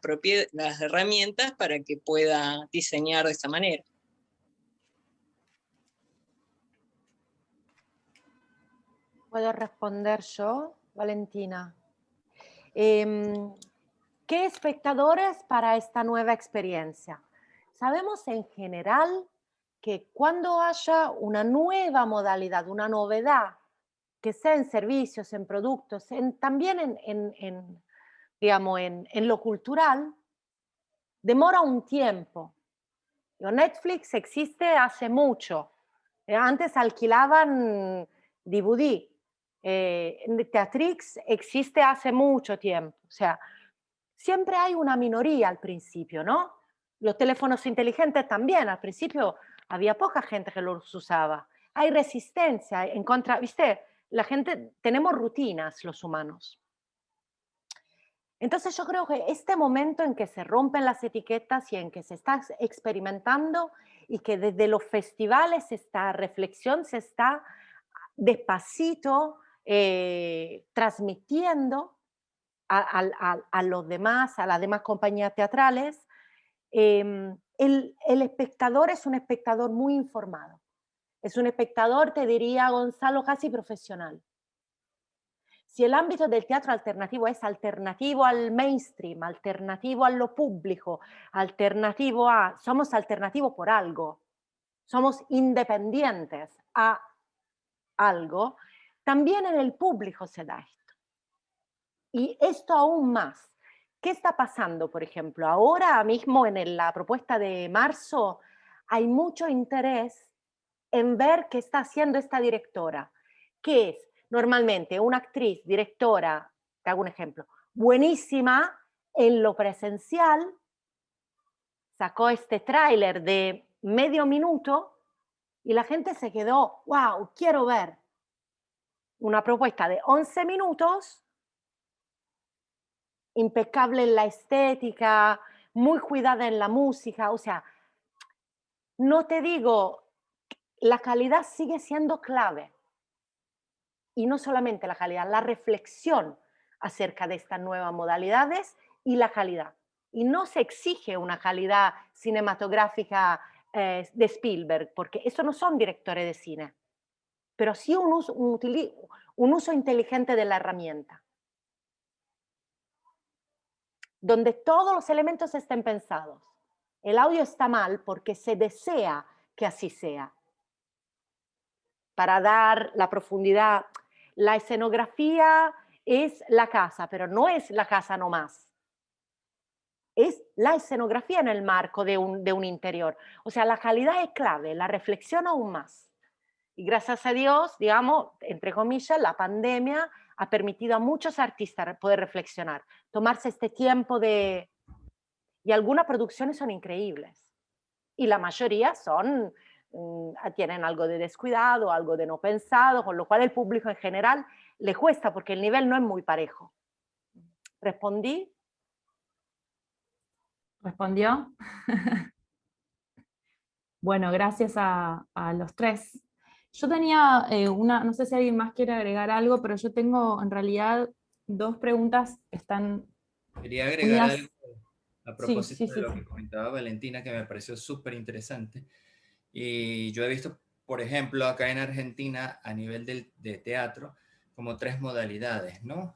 herramientas para que pueda diseñar de esa manera. ¿Puedo responder yo, Valentina? ¿Qué espectadores para esta nueva experiencia? Sabemos en general que cuando haya una nueva modalidad, una novedad, que sea en servicios, en productos, también digamos, en lo cultural, demora un tiempo. Netflix existe hace mucho. Antes alquilaban DVD. Teatrix existe hace mucho tiempo. O sea, siempre hay una minoría al principio, ¿no? Los teléfonos inteligentes también, al principio había poca gente que los usaba. Hay resistencia en contra, ¿viste? La gente, tenemos rutinas los humanos. Entonces yo creo que este momento en que se rompen las etiquetas y en que se está experimentando y que desde los festivales esta reflexión se está despacito transmitiendo a los demás, a las demás compañías teatrales, el espectador es un espectador muy informado. Es un espectador, te diría Gonzalo, casi profesional. Si el ámbito del teatro alternativo es alternativo al mainstream, alternativo a lo público, somos alternativos por algo, somos independientes a algo, también en el público se da esto. Y esto aún más. ¿Qué está pasando, por ejemplo? Ahora mismo en la propuesta de marzo hay mucho interés en ver qué está haciendo esta directora, que es normalmente una actriz, directora, te hago un ejemplo, buenísima en lo presencial, sacó este tráiler de medio minuto y la gente se quedó, wow, quiero ver una propuesta de 11 minutos, impecable en la estética, muy cuidada en la música, o sea, no te digo, la calidad sigue siendo clave. Y no solamente la calidad, la reflexión acerca de estas nuevas modalidades y la calidad. Y no se exige una calidad cinematográfica de Spielberg, porque eso no son directores de cine, pero sí un uso inteligente de la herramienta, donde todos los elementos estén pensados. El audio está mal porque se desea que así sea, para dar la profundidad. La escenografía es la casa, pero no es la casa nomás. Es la escenografía en el marco de un interior. O sea, la calidad es clave, la reflexión aún más. Y gracias a Dios, digamos, entre comillas, la pandemia ha permitido a muchos artistas poder reflexionar, tomarse este tiempo de... Y algunas producciones son increíbles. Y la mayoría son... tienen algo de descuidado, algo de no pensado, con lo cual el público en general le cuesta porque el nivel no es muy parejo. ¿Respondí? ¿Respondió? Bueno, gracias a los tres. Yo tenía no sé si alguien más quiere agregar algo, pero yo tengo en realidad dos preguntas que están... Quería agregar algo a propósito sí, de lo que comentaba Valentina, que me pareció súper interesante. Y yo he visto, por ejemplo, acá en Argentina, a nivel de teatro, como 3 modalidades, ¿no?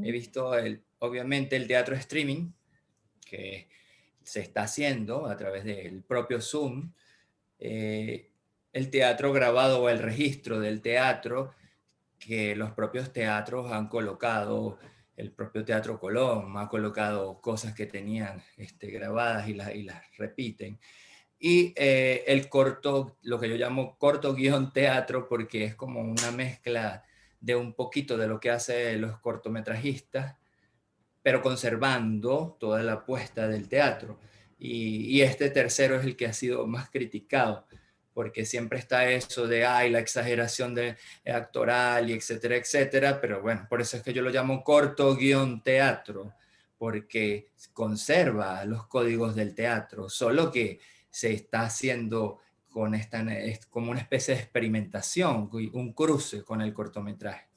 He visto, obviamente, el teatro streaming, que se está haciendo a través del propio Zoom, el teatro grabado o el registro del teatro que los propios teatros han colocado. El propio Teatro Colón ha colocado cosas que tenían grabadas y las repiten. Y el corto, lo que yo llamo corto guión teatro, porque es como una mezcla de un poquito de lo que hacen los cortometrajistas, pero conservando toda la apuesta del teatro. Y este tercero es el que ha sido más criticado, porque siempre está eso de, la exageración actoral y etcétera, etcétera, pero bueno, por eso es que yo lo llamo corto guión teatro, porque conserva los códigos del teatro, solo que se está haciendo con como una especie de experimentación, un cruce con el cortometraje.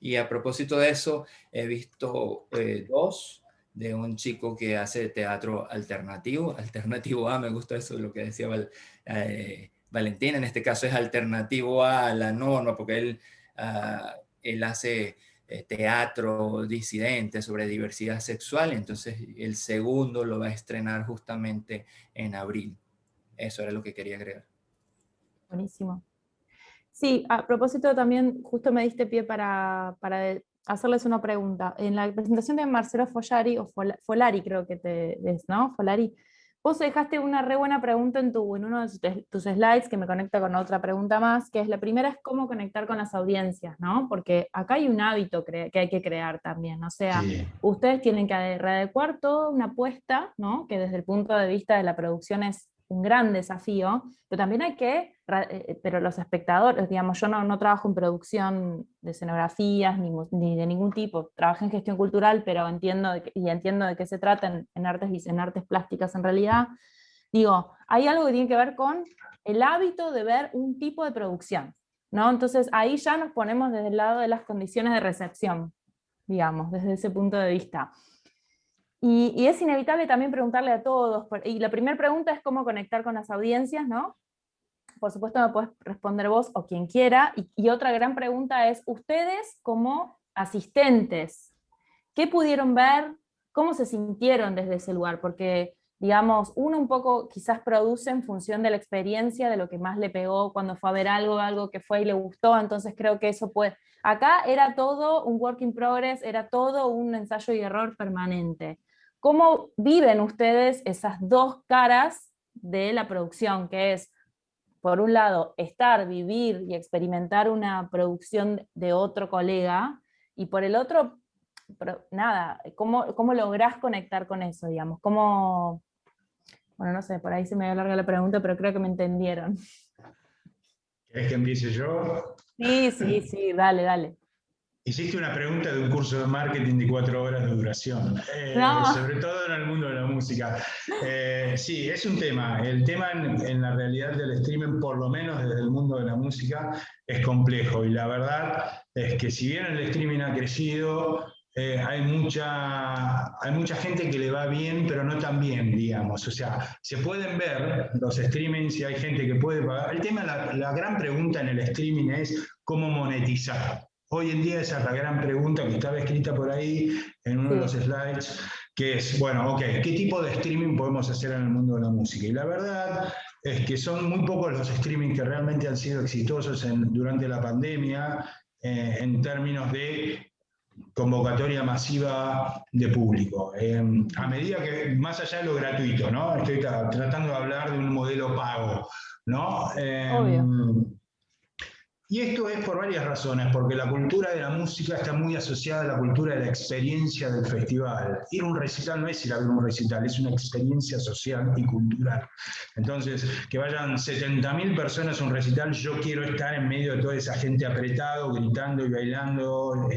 Y a propósito de eso, he visto 2 de un chico que hace teatro alternativo A, me gusta eso, lo que decía Valentina, en este caso es alternativo a la norma, porque él hace teatro disidente sobre diversidad sexual, entonces el segundo lo va a estrenar justamente en abril. Eso era lo que quería agregar. Buenísimo. Sí, a propósito también, justo me diste pie para hacerles una pregunta. En la presentación de Marcelo Follari, o Folari creo que ¿no? Folari, vos dejaste una re buena pregunta en uno de tus slides que me conecta con otra pregunta más, que es la primera es cómo conectar con las audiencias, ¿no? Porque acá hay un hábito que hay que crear también, o sea, ustedes tienen que readecuar toda una apuesta, ¿no? Que desde el punto de vista de la producción es un gran desafío, pero también hay que, pero los espectadores, digamos, yo no trabajo en producción de escenografías ni de ningún tipo, trabajé en gestión cultural, pero entiendo de qué se trata en artes plásticas en realidad. Digo, hay algo que tiene que ver con el hábito de ver un tipo de producción, ¿no? Entonces ahí ya nos ponemos desde el lado de las condiciones de recepción, digamos, desde ese punto de vista. Y es inevitable también preguntarle a todos, y la primera pregunta es cómo conectar con las audiencias, ¿no? Por supuesto me puedes responder vos o quien quiera, y otra gran pregunta es, ustedes como asistentes, ¿qué pudieron ver? ¿Cómo se sintieron desde ese lugar? Porque digamos, uno un poco quizás produce en función de la experiencia, de lo que más le pegó cuando fue a ver algo que fue y le gustó, entonces creo que eso puede... Acá era todo un work in progress, era todo un ensayo y error permanente. ¿Cómo viven ustedes esas dos caras de la producción, que es, por un lado, vivir y experimentar una producción de otro colega, y por el otro, nada, ¿cómo lográs conectar con eso, digamos? ¿Cómo...? Bueno, no sé, por ahí se me alarga la pregunta, pero creo que me entendieron. ¿Querés que empiece yo? Sí, dale. Hiciste una pregunta de un curso de marketing de 4 horas de duración, No. sobre todo en el mundo de la música. Sí, es un tema. El tema en la realidad del streaming, por lo menos desde el mundo de la música, es complejo. Y la verdad es que si bien el streaming ha crecido, hay mucha gente que le va bien, pero no tan bien, digamos. O sea, se pueden ver los streamings y hay gente que puede pagar. El tema, la gran pregunta en el streaming es cómo monetizar. Hoy en día esa es la gran pregunta que estaba escrita por ahí en uno de los slides, que es, bueno, ok, ¿qué tipo de streaming podemos hacer en el mundo de la música? Y la verdad es que son muy pocos los streaming que realmente han sido exitosos durante la pandemia en términos de convocatoria masiva de público. A medida que, más allá de lo gratuito, ¿no? Estoy tratando de hablar de un modelo pago, ¿no? Obvio. Y esto es por varias razones, porque la cultura de la música está muy asociada a la cultura de la experiencia del festival. Ir a un recital no es ir a ver un recital, es una experiencia social y cultural. Entonces, que vayan 70.000 personas a un recital, yo quiero estar en medio de toda esa gente apretado, gritando y bailando.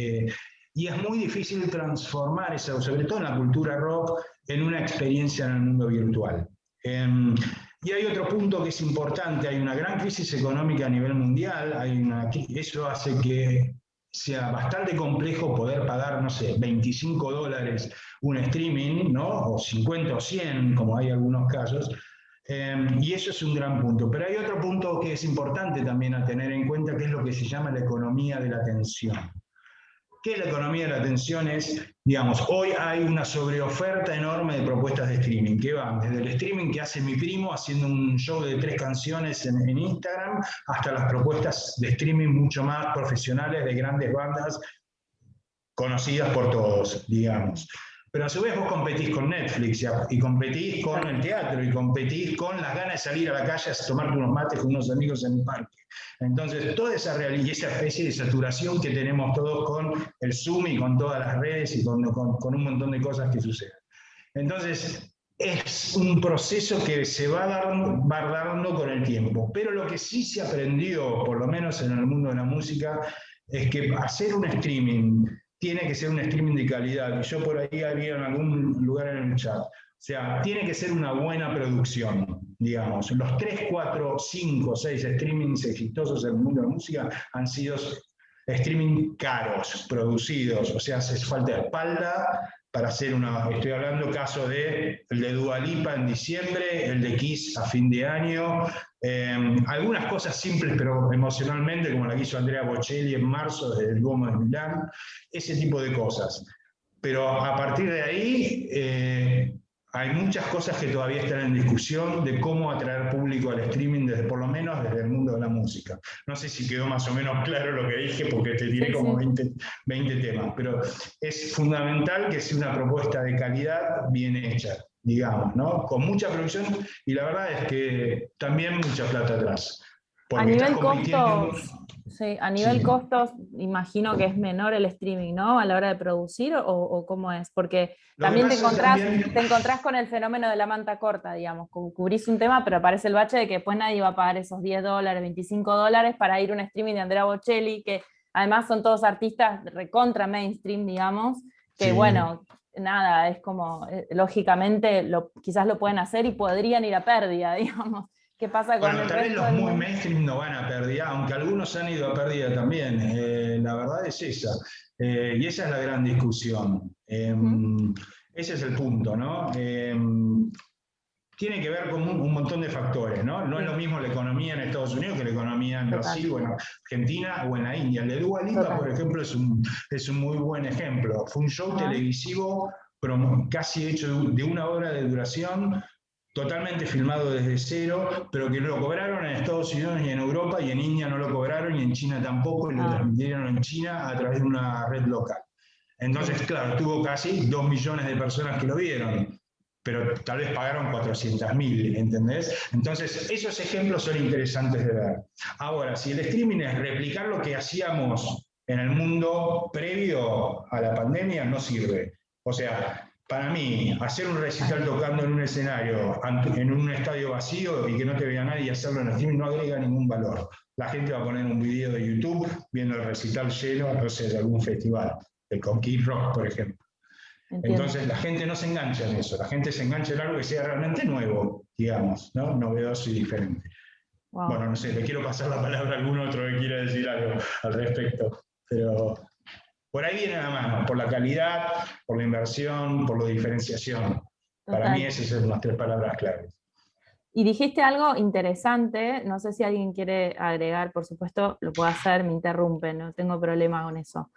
Y es muy difícil transformar eso, sobre todo en la cultura rock, en una experiencia en el mundo virtual. Y hay otro punto que es importante, hay una gran crisis económica a nivel mundial, eso hace que sea bastante complejo poder pagar, no sé, $25 un streaming, ¿no? O 50 o 100, como hay algunos casos, y eso es un gran punto. Pero hay otro punto que es importante también a tener en cuenta, que es lo que se llama la economía de la atención. ¿Qué es la economía de la atención? Es, digamos, hoy hay una sobreoferta enorme de propuestas de streaming, que van desde el streaming que hace mi primo haciendo un show de 3 canciones en Instagram, hasta las propuestas de streaming mucho más profesionales de grandes bandas conocidas por todos, digamos. Pero a su vez vos competís con Netflix y competís con el teatro y competís con las ganas de salir a la calle a tomarte unos mates con unos amigos en el parque. Entonces, toda esa realidad y esa especie de saturación que tenemos todos con el Zoom y con todas las redes y con un montón de cosas que suceden. Entonces, es un proceso que se va dando con el tiempo. Pero lo que sí se aprendió, por lo menos en el mundo de la música, es que hacer un streaming tiene que ser un streaming de calidad. Yo por ahí había en algún lugar en el chat. O sea, tiene que ser una buena producción, digamos. Los 3, 4, 5, 6 streamings exitosos en el mundo de la música han sido streaming caros, producidos. O sea, hace falta espalda para hacer estoy hablando caso de el de Dua Lipa en diciembre, el de Kiss a fin de año, algunas cosas simples pero emocionalmente, como la que hizo Andrea Bocelli en marzo desde el Duomo de Milán, ese tipo de cosas. Pero a partir de ahí hay muchas cosas que todavía están en discusión de cómo atraer público al streaming, por lo menos desde el mundo de la música. No sé si quedó más o menos claro lo que dije, porque te tiré como 20 temas, pero es fundamental que sea una propuesta de calidad bien hecha, digamos, ¿no? Con mucha producción y la verdad es que también mucha plata atrás. A nivel costos, sí, a nivel costos, imagino que es menor el streaming, ¿no? A la hora de producir, o cómo es, porque también te encontrás con el fenómeno de la manta corta, digamos, cubrís un tema, pero aparece el bache de que después nadie va a pagar esos $10, $25 para ir a un streaming de Andrea Bocelli, que además son todos artistas recontra mainstream, digamos, que bueno, nada, es como, lógicamente, quizás lo pueden hacer y podrían ir a pérdida, digamos. ¿Qué pasa con el tal vez resto los muy mainstream no van a pérdida, aunque algunos han ido a pérdida también. La verdad es esa. Y esa es la gran discusión. Ese es el punto, ¿no? Tiene que ver con un montón de factores, ¿no? No es lo mismo la economía en Estados Unidos que la economía en Brasil o en Argentina o en la India. El de Dua Lipa, por ejemplo, es un muy buen ejemplo. Fue un show televisivo casi hecho de 1 hora de duración, totalmente filmado desde cero, pero que lo cobraron en Estados Unidos y en Europa, y en India no lo cobraron, y en China tampoco, y lo transmitieron en China a través de una red local. Entonces, claro, tuvo casi 2 millones de personas que lo vieron, pero tal vez pagaron 400.000, ¿entendés? Entonces, esos ejemplos son interesantes de ver. Ahora, si el streaming es replicar lo que hacíamos en el mundo previo a la pandemia, no sirve. O sea, para mí, hacer un recital tocando en un escenario, en un estadio vacío y que no te vea nadie y hacerlo en streaming no agrega ningún valor. La gente va a poner un video de YouTube viendo el recital lleno, no sé, de algún festival, el Kid Rock, por ejemplo. Entiendo. Entonces la gente no se engancha en eso, la gente se engancha en algo que sea realmente nuevo, digamos, ¿no? Novedoso y diferente. Wow. Bueno, no sé, le quiero pasar la palabra a algún otro que quiera decir algo al respecto, pero por ahí viene la mano, por la calidad, por la inversión, por la diferenciación. Para mí esas son las 3 palabras claves. Y dijiste algo interesante, no sé si alguien quiere agregar, por supuesto lo puedo hacer, me interrumpe, no tengo problema con eso.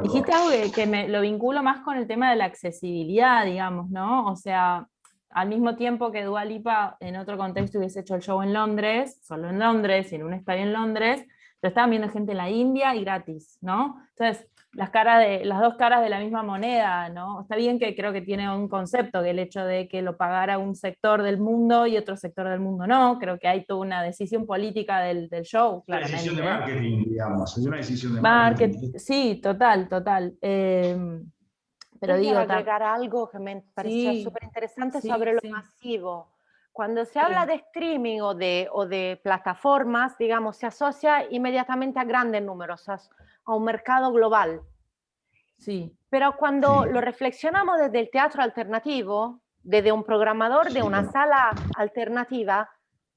Dijiste algo que lo vinculo más con el tema de la accesibilidad, digamos, ¿no? O sea, al mismo tiempo que Dua Lipa en otro contexto hubiese hecho el show en Londres, solo en Londres y en un estadio en Londres, lo estaban viendo gente en la India y gratis, ¿no? Entonces, las 2 caras de la misma moneda, ¿no? Está bien que creo que tiene un concepto, que el hecho de que lo pagara un sector del mundo y otro sector del mundo no, creo que hay toda una decisión política del show, claramente. Una decisión de marketing, digamos, es una decisión de marketing. Sí, total. Pero quiero agregar algo que me pareció súper interesante sobre lo masivo. Cuando se habla de streaming o de plataformas, digamos, se asocia inmediatamente a grandes números, a un mercado global. Sí. Pero cuando lo reflexionamos desde el teatro alternativo, desde un programador de una sala alternativa,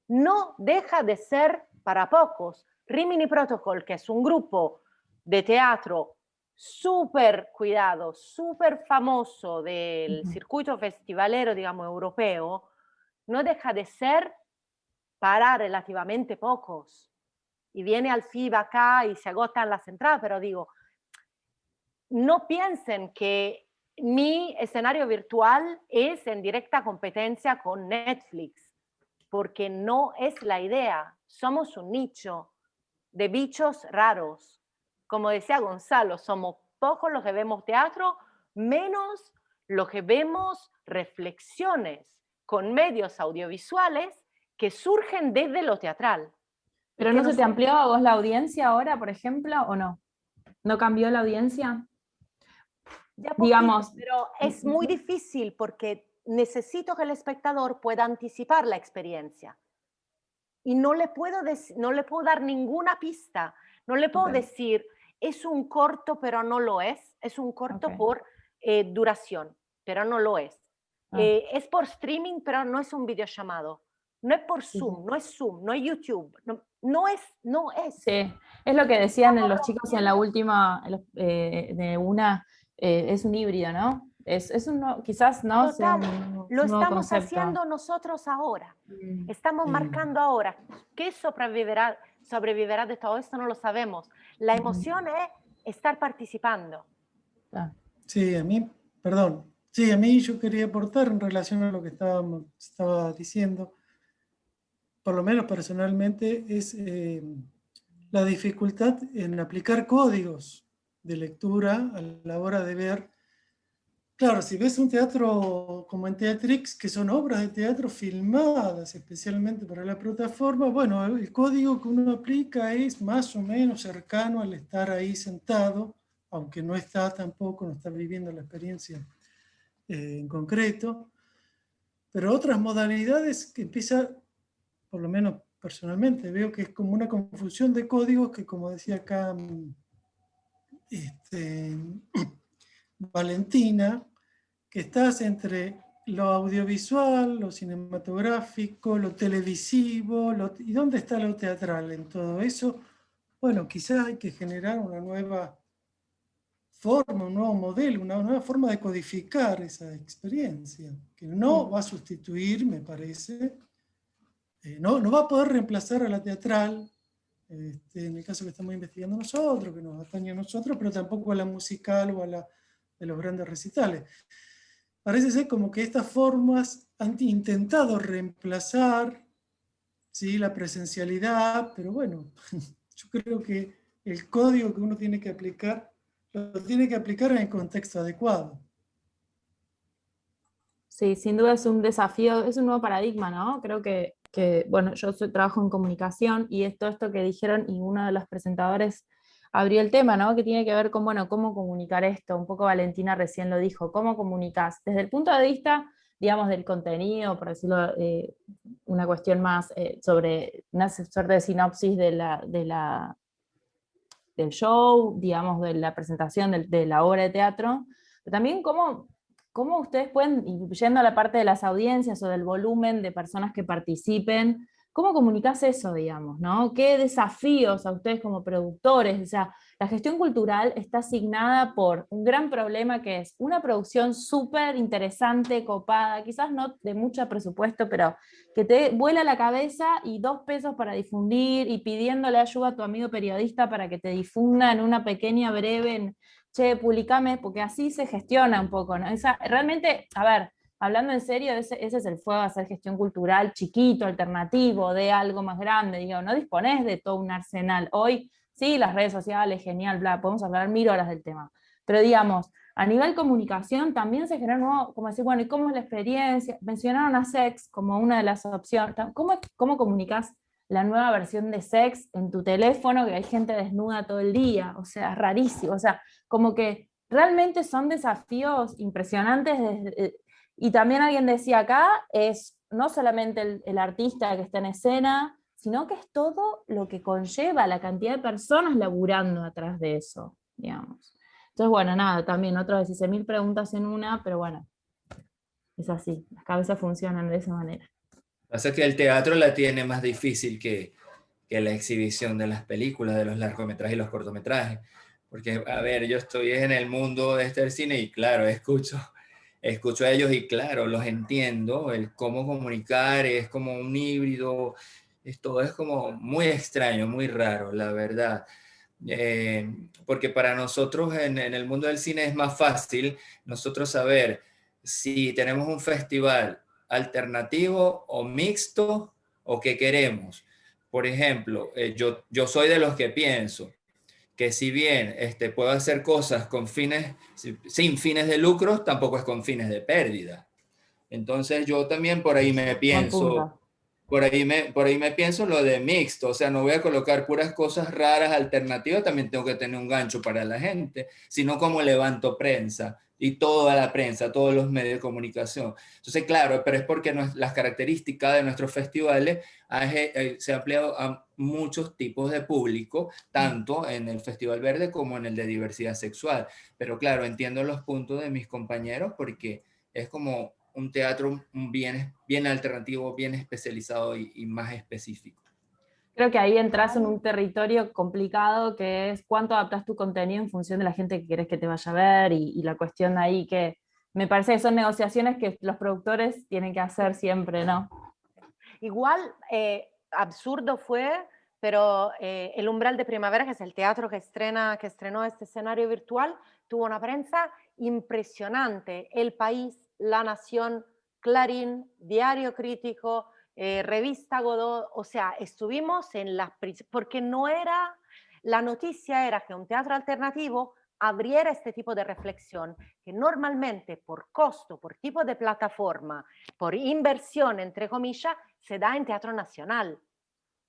no deja de ser para pocos. Rimini Protocol, que es un grupo de teatro súper cuidado, súper famoso del circuito festivalero, digamos, europeo, no deja de ser para relativamente pocos. Y viene al FIBA acá y se agotan las entradas, pero digo, no piensen que mi escenario virtual es en directa competencia con Netflix, porque no es la idea. Somos un nicho de bichos raros. Como decía Gonzalo, somos pocos los que vemos teatro, menos los que vemos reflexiones con medios audiovisuales que surgen desde lo teatral. ¿Pero no se te amplió a vos la audiencia ahora, por ejemplo, o no? ¿No cambió la audiencia? Ya poquito, digamos, pero es muy difícil porque necesito que el espectador pueda anticipar la experiencia. Y no le puedo dar ninguna pista. No le puedo decir, es un corto, pero no lo es. Es un corto por duración, pero no lo es. Es por streaming, pero no es un videollamado. No es por Zoom, no es Zoom, no es YouTube. No es. Sí, es lo que decían los chicos en la última, de una, es un híbrido, ¿no? Quizás no sea lo estamos haciendo nosotros ahora. Estamos marcando ahora. ¿Qué sobrevivirá de todo esto? No lo sabemos. La emoción es estar participando. Sí, a mí yo quería aportar en relación a lo que estaba diciendo, por lo menos personalmente, es la dificultad en aplicar códigos de lectura a la hora de ver. Claro, si ves un teatro como en Teatrix, que son obras de teatro filmadas especialmente para la plataforma, bueno, el código que uno aplica es más o menos cercano al estar ahí sentado, aunque no está viviendo la experiencia en concreto. Pero otras modalidades que empieza, por lo menos personalmente, veo que es como una confusión de códigos que, como decía acá Valentina, que estás entre lo audiovisual, lo cinematográfico, lo televisivo, ¿y dónde está lo teatral en todo eso? Bueno, quizás hay que generar una nueva forma, un nuevo modelo, una nueva forma de codificar esa experiencia, que no va a sustituir, me parece, no va a poder reemplazar a la teatral, en el caso que estamos investigando nosotros, que nos atañe a nosotros, pero tampoco a la musical o a la de los grandes recitales. Parece ser como que estas formas han intentado reemplazar, ¿sí?, la presencialidad, pero bueno, yo creo que el código que uno tiene que aplicar, lo tiene que aplicar en el contexto adecuado. Sí, sin duda es un desafío, es un nuevo paradigma, ¿no? Creo que bueno, yo trabajo en comunicación y es todo esto que dijeron y uno de los presentadores abrió el tema, ¿no? Que tiene que ver con, bueno, cómo comunicar esto. Un poco Valentina recién lo dijo, ¿cómo comunicas? Desde el punto de vista, digamos, del contenido, por decirlo, una cuestión más sobre una suerte de sinopsis del show, digamos, de la presentación de la obra de teatro, pero también cómo ustedes pueden, yendo a la parte de las audiencias o del volumen de personas que participen, ¿cómo comunicás eso, digamos, ¿no? ¿Qué desafíos a ustedes como productores? O sea, la gestión cultural está asignada por un gran problema que es una producción súper interesante, copada, quizás no de mucho presupuesto, pero que te vuela la cabeza y 2 pesos para difundir y pidiéndole ayuda a tu amigo periodista para que te difunda en una pequeña breve, che, publicame, porque así se gestiona un poco, ¿no? Realmente, a ver, hablando en serio, ese es el fuego de hacer gestión cultural chiquito, alternativo, de algo más grande, digo, no disponés de todo un arsenal. Hoy, sí, las redes sociales, genial, bla, podemos hablar 1000 horas del tema, pero digamos, a nivel comunicación también se genera nuevo, como decir, bueno, ¿y cómo es la experiencia? Mencionaron a Sex como una de las opciones. ¿Cómo comunicas la nueva versión de Sex en tu teléfono, que hay gente desnuda todo el día? O sea, es rarísimo. O sea, como que realmente son desafíos impresionantes. Y también alguien decía acá, es no solamente el artista que está en escena, sino que es todo lo que conlleva la cantidad de personas laburando atrás de eso, digamos. Entonces, bueno, nada, también otra vez hice 1000 preguntas en una, pero bueno, es así, las cabezas funcionan de esa manera. Pasa que el teatro la tiene más difícil que la exhibición de las películas, de los largometrajes y los cortometrajes. Porque, a ver, yo estoy en el mundo del cine y claro, escucho a ellos y claro, los entiendo, el cómo comunicar es como un híbrido, todo es como muy extraño, muy raro, la verdad. Porque para nosotros en el mundo del cine es más fácil nosotros saber si tenemos un festival alternativo o mixto o qué queremos. Por ejemplo, yo soy de los que pienso que si bien puedo hacer cosas con sin fines de lucro, tampoco es con fines de pérdida. Entonces yo también por ahí me pienso... Por ahí me pienso lo de mixto, o sea, no voy a colocar puras cosas raras, alternativas, también tengo que tener un gancho para la gente, sino como levanto prensa y toda la prensa, todos los medios de comunicación. Entonces, claro, pero es porque las características de nuestros festivales se han ampliado a muchos tipos de público, tanto en el Festival Verde como en el de diversidad sexual. Pero claro, entiendo los puntos de mis compañeros porque es como un teatro bien alternativo, bien especializado y más específico. Creo que ahí entras en un territorio complicado que es cuánto adaptas tu contenido en función de la gente que querés que te vaya a ver y la cuestión de ahí que me parece que son negociaciones que los productores tienen que hacer siempre, ¿no? Igual, absurdo fue, pero el Umbral de Primavera, que es el teatro que estrenó este escenario virtual, tuvo una prensa impresionante. El País, La Nación, Clarín, Diario Crítico, Revista Godot, o sea, estuvimos en las... porque no era... La noticia era que un teatro alternativo abriera este tipo de reflexión, que normalmente por costo, por tipo de plataforma, por inversión, entre comillas, se da en teatro nacional,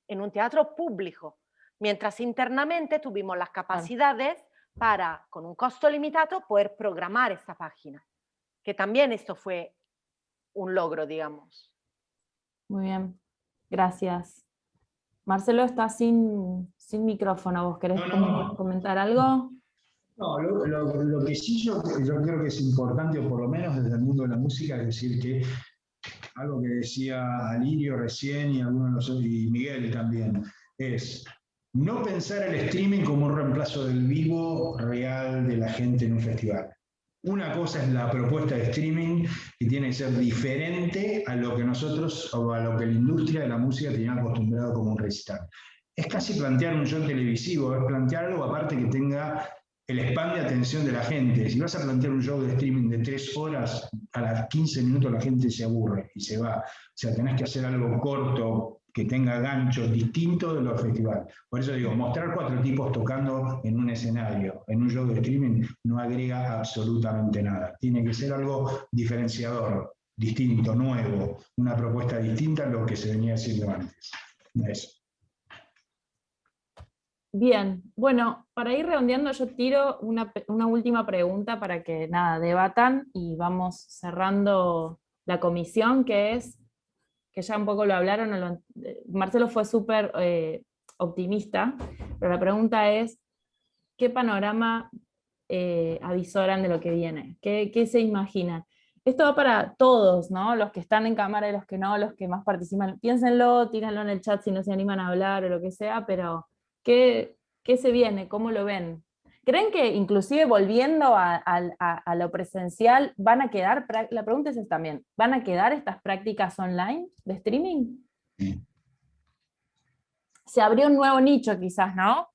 en un teatro público, mientras internamente tuvimos las capacidades para, con un costo limitado, poder programar esta página, que también esto fue un logro, digamos. Muy bien, gracias. Marcelo está sin micrófono, ¿vos querés comentar algo? No, lo que sí yo creo que es importante, o por lo menos desde el mundo de la música, es decir, que algo que decía Alirio recién y algunos de nosotros, y Miguel también, es no pensar el streaming como un reemplazo del vivo real de la gente en un festival. Una cosa es la propuesta de streaming que tiene que ser diferente a lo que nosotros o a lo que la industria de la música tenía acostumbrado como un recital. Es casi plantear un show televisivo, es plantear algo aparte que tenga el span de atención de la gente. Si vas a plantear un show de streaming de 3 horas, a las 15 minutos la gente se aburre y se va. O sea, tenés que hacer algo corto, que tenga ganchos distintos de los festivales. Por eso digo, mostrar 4 tipos tocando en un escenario, en un show de streaming, no agrega absolutamente nada. Tiene que ser algo diferenciador, distinto, nuevo, una propuesta distinta a lo que se venía haciendo antes. Eso. Bien, bueno, para ir redondeando yo tiro una última pregunta para que nada, debatan y vamos cerrando la comisión, que es, que ya un poco lo hablaron, Marcelo fue súper optimista, pero la pregunta es, ¿qué panorama avisoran de lo que viene? ¿Qué se imaginan? Esto va para todos, ¿no? Los que están en cámara y los que no, los que más participan. Piénsenlo, tírenlo en el chat si no se animan a hablar o lo que sea, pero ¿qué se viene? ¿Cómo lo ven? ¿Creen que inclusive volviendo a lo presencial van a quedar, la pregunta es esta también, ¿van a quedar estas prácticas online de streaming? Sí. Se abrió un nuevo nicho quizás, ¿no?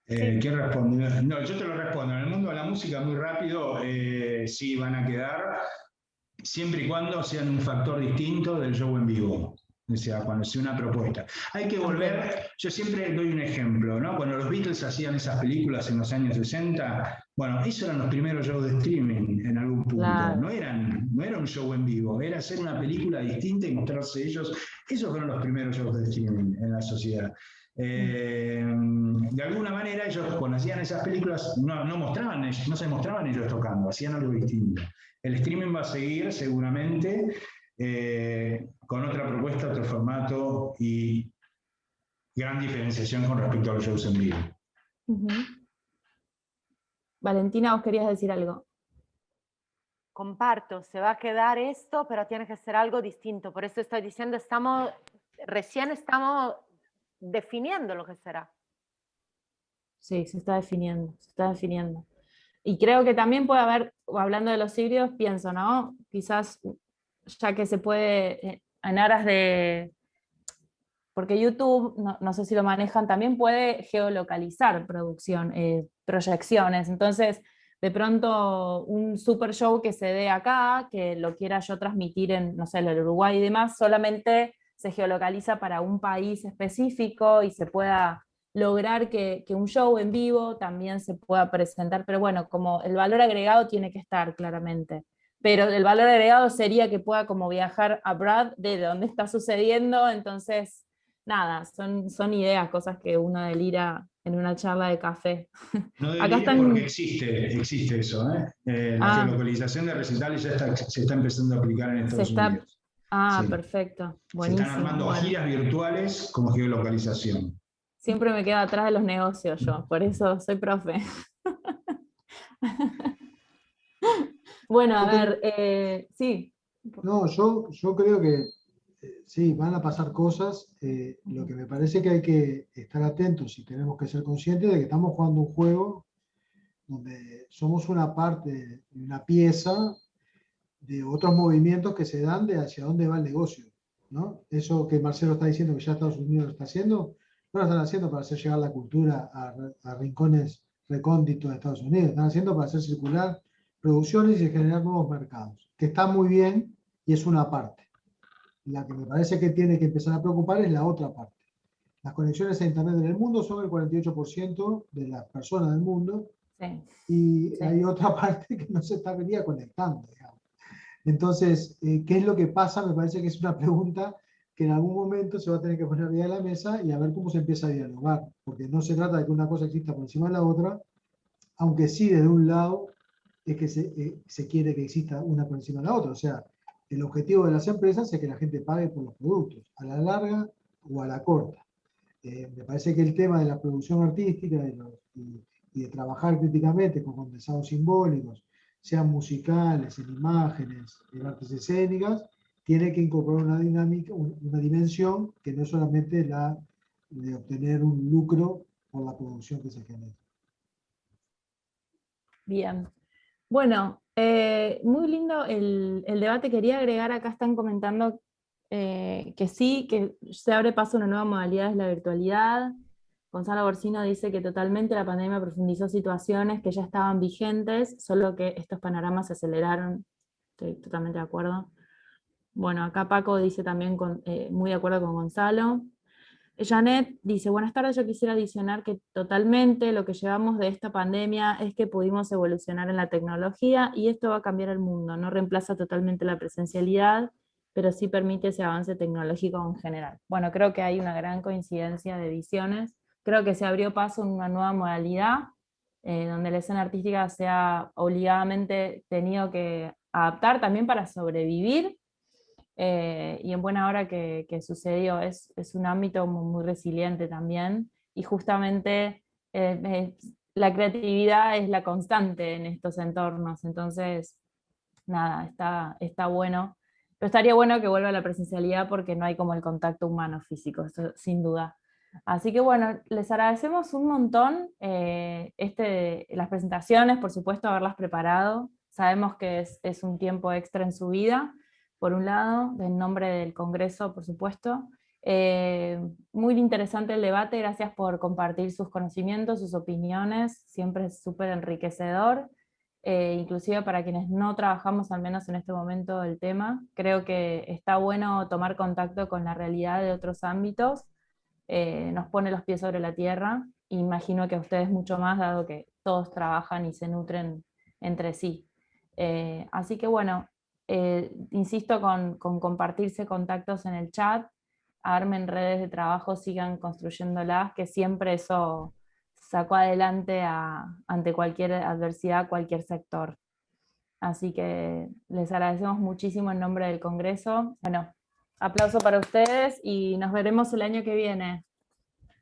¿Quién responde? No, yo te lo respondo. En el mundo de la música, muy rápido, sí van a quedar, siempre y cuando sean un factor distinto del show en vivo. O sea, cuando sea una propuesta. Hay que volver, yo siempre doy un ejemplo, ¿no? Cuando los Beatles hacían esas películas en los años 60, bueno, esos eran los primeros shows de streaming en algún punto. Claro. No era un show en vivo, era hacer una película distinta y mostrarse ellos. Esos fueron los primeros shows de streaming en la sociedad. De alguna manera ellos cuando hacían esas películas no se mostraban ellos tocando, hacían algo distinto. El streaming va a seguir seguramente con otra propuesta, otro formato y gran diferenciación con respecto a los shows en vivo. Valentina, vos querías decir algo. Comparto, se va a quedar esto, pero tiene que ser algo distinto. Por eso estoy diciendo, recién estamos definiendo lo que será. Sí, se está definiendo, se está definiendo. Y creo que también puede haber, hablando de los híbridos, pienso, ¿no? Quizás, ya que se puede, en aras de... Porque YouTube, no sé si lo manejan, también puede geolocalizar proyecciones. Entonces, de pronto, un super show que se dé acá, que lo quiera yo transmitir en, no sé, el Uruguay y demás, solamente se geolocaliza para un país específico y se pueda lograr que un show en vivo también se pueda presentar, pero bueno, como el valor agregado tiene que estar claramente, pero el valor agregado sería que pueda como viajar a Brad de donde está sucediendo, entonces nada, son ideas, cosas que uno delira en una charla de café. No Acá están... porque existe eso, ¿eh? La geolocalización de recitales ya se está empezando a aplicar en Estados Unidos. Ah, sí. Perfecto, buenísimo. Se están armando giras virtuales como geolocalización. Siempre me quedo atrás de los negocios yo, por eso soy profe. Bueno, a ver, sí. No, yo creo que sí, van a pasar cosas. Lo que me parece que hay que estar atentos y tenemos que ser conscientes de que estamos jugando un juego donde somos una parte, una pieza de otros movimientos que se dan de hacia dónde va el negocio, ¿no? Eso que Marcelo está diciendo que ya Estados Unidos lo está haciendo, no lo están haciendo para hacer llegar la cultura a rincones recónditos de Estados Unidos, están haciendo para hacer circular producciones y generar nuevos mercados, que está muy bien y es una parte. La que me parece que tiene que empezar a preocupar es la otra parte. Las conexiones a Internet en el mundo son el 48% de las personas del mundo, sí. Y sí. Hay otra parte que no se estaría conectando, digamos. Entonces, ¿qué es lo que pasa? Me parece que es una pregunta que en algún momento se va a tener que poner arriba de la mesa y a ver cómo se empieza a dialogar, porque no se trata de que una cosa exista por encima de la otra, aunque sí desde un lado es que se quiere que exista una por encima de la otra. O sea, el objetivo de las empresas es que la gente pague por los productos, a la larga o a la corta. Me parece que el tema de la producción artística y de trabajar críticamente con condensados simbólicos, sean musicales, en imágenes, en artes escénicas, tiene que incorporar una dinámica, una dimensión que no es solamente la de obtener un lucro por la producción que se genera. Bien. Bueno, muy lindo el debate. Quería agregar, acá están comentando que sí, que se abre paso a una nueva modalidad, es la virtualidad. Gonzalo Borsino dice que totalmente la pandemia profundizó situaciones que ya estaban vigentes, solo que estos panoramas se aceleraron. Estoy totalmente de acuerdo. Bueno, acá Paco dice también muy de acuerdo con Gonzalo. Janet dice, buenas tardes, yo quisiera adicionar que totalmente lo que llevamos de esta pandemia es que pudimos evolucionar en la tecnología y esto va a cambiar el mundo, no reemplaza totalmente la presencialidad, pero sí permite ese avance tecnológico en general. Bueno, creo que hay una gran coincidencia de visiones, creo que se abrió paso en una nueva modalidad, donde la escena artística se ha obligadamente tenido que adaptar también para sobrevivir, y en buena hora que sucedió. Es un ámbito muy resiliente también, y justamente la creatividad es la constante en estos entornos, entonces nada, está bueno, pero estaría bueno que vuelva la presencialidad porque no hay como el contacto humano físico, eso sin duda. Así que bueno, les agradecemos un montón las presentaciones, por supuesto haberlas preparado, sabemos que es un tiempo extra en su vida, por un lado, en nombre del Congreso, por supuesto. Muy interesante el debate, gracias por compartir sus conocimientos, sus opiniones, siempre es súper enriquecedor, inclusive para quienes no trabajamos al menos en este momento el tema. Creo que está bueno tomar contacto con la realidad de otros ámbitos, nos pone los pies sobre la tierra, imagino que a ustedes mucho más, dado que todos trabajan y se nutren entre sí. Así que bueno, insisto con compartirse contactos en el chat, armen redes de trabajo, sigan construyéndolas, que siempre eso sacó adelante ante cualquier adversidad, cualquier sector. Así que les agradecemos muchísimo en nombre del Congreso. Bueno, aplauso para ustedes y nos veremos el año que viene.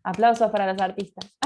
Aplausos para los artistas.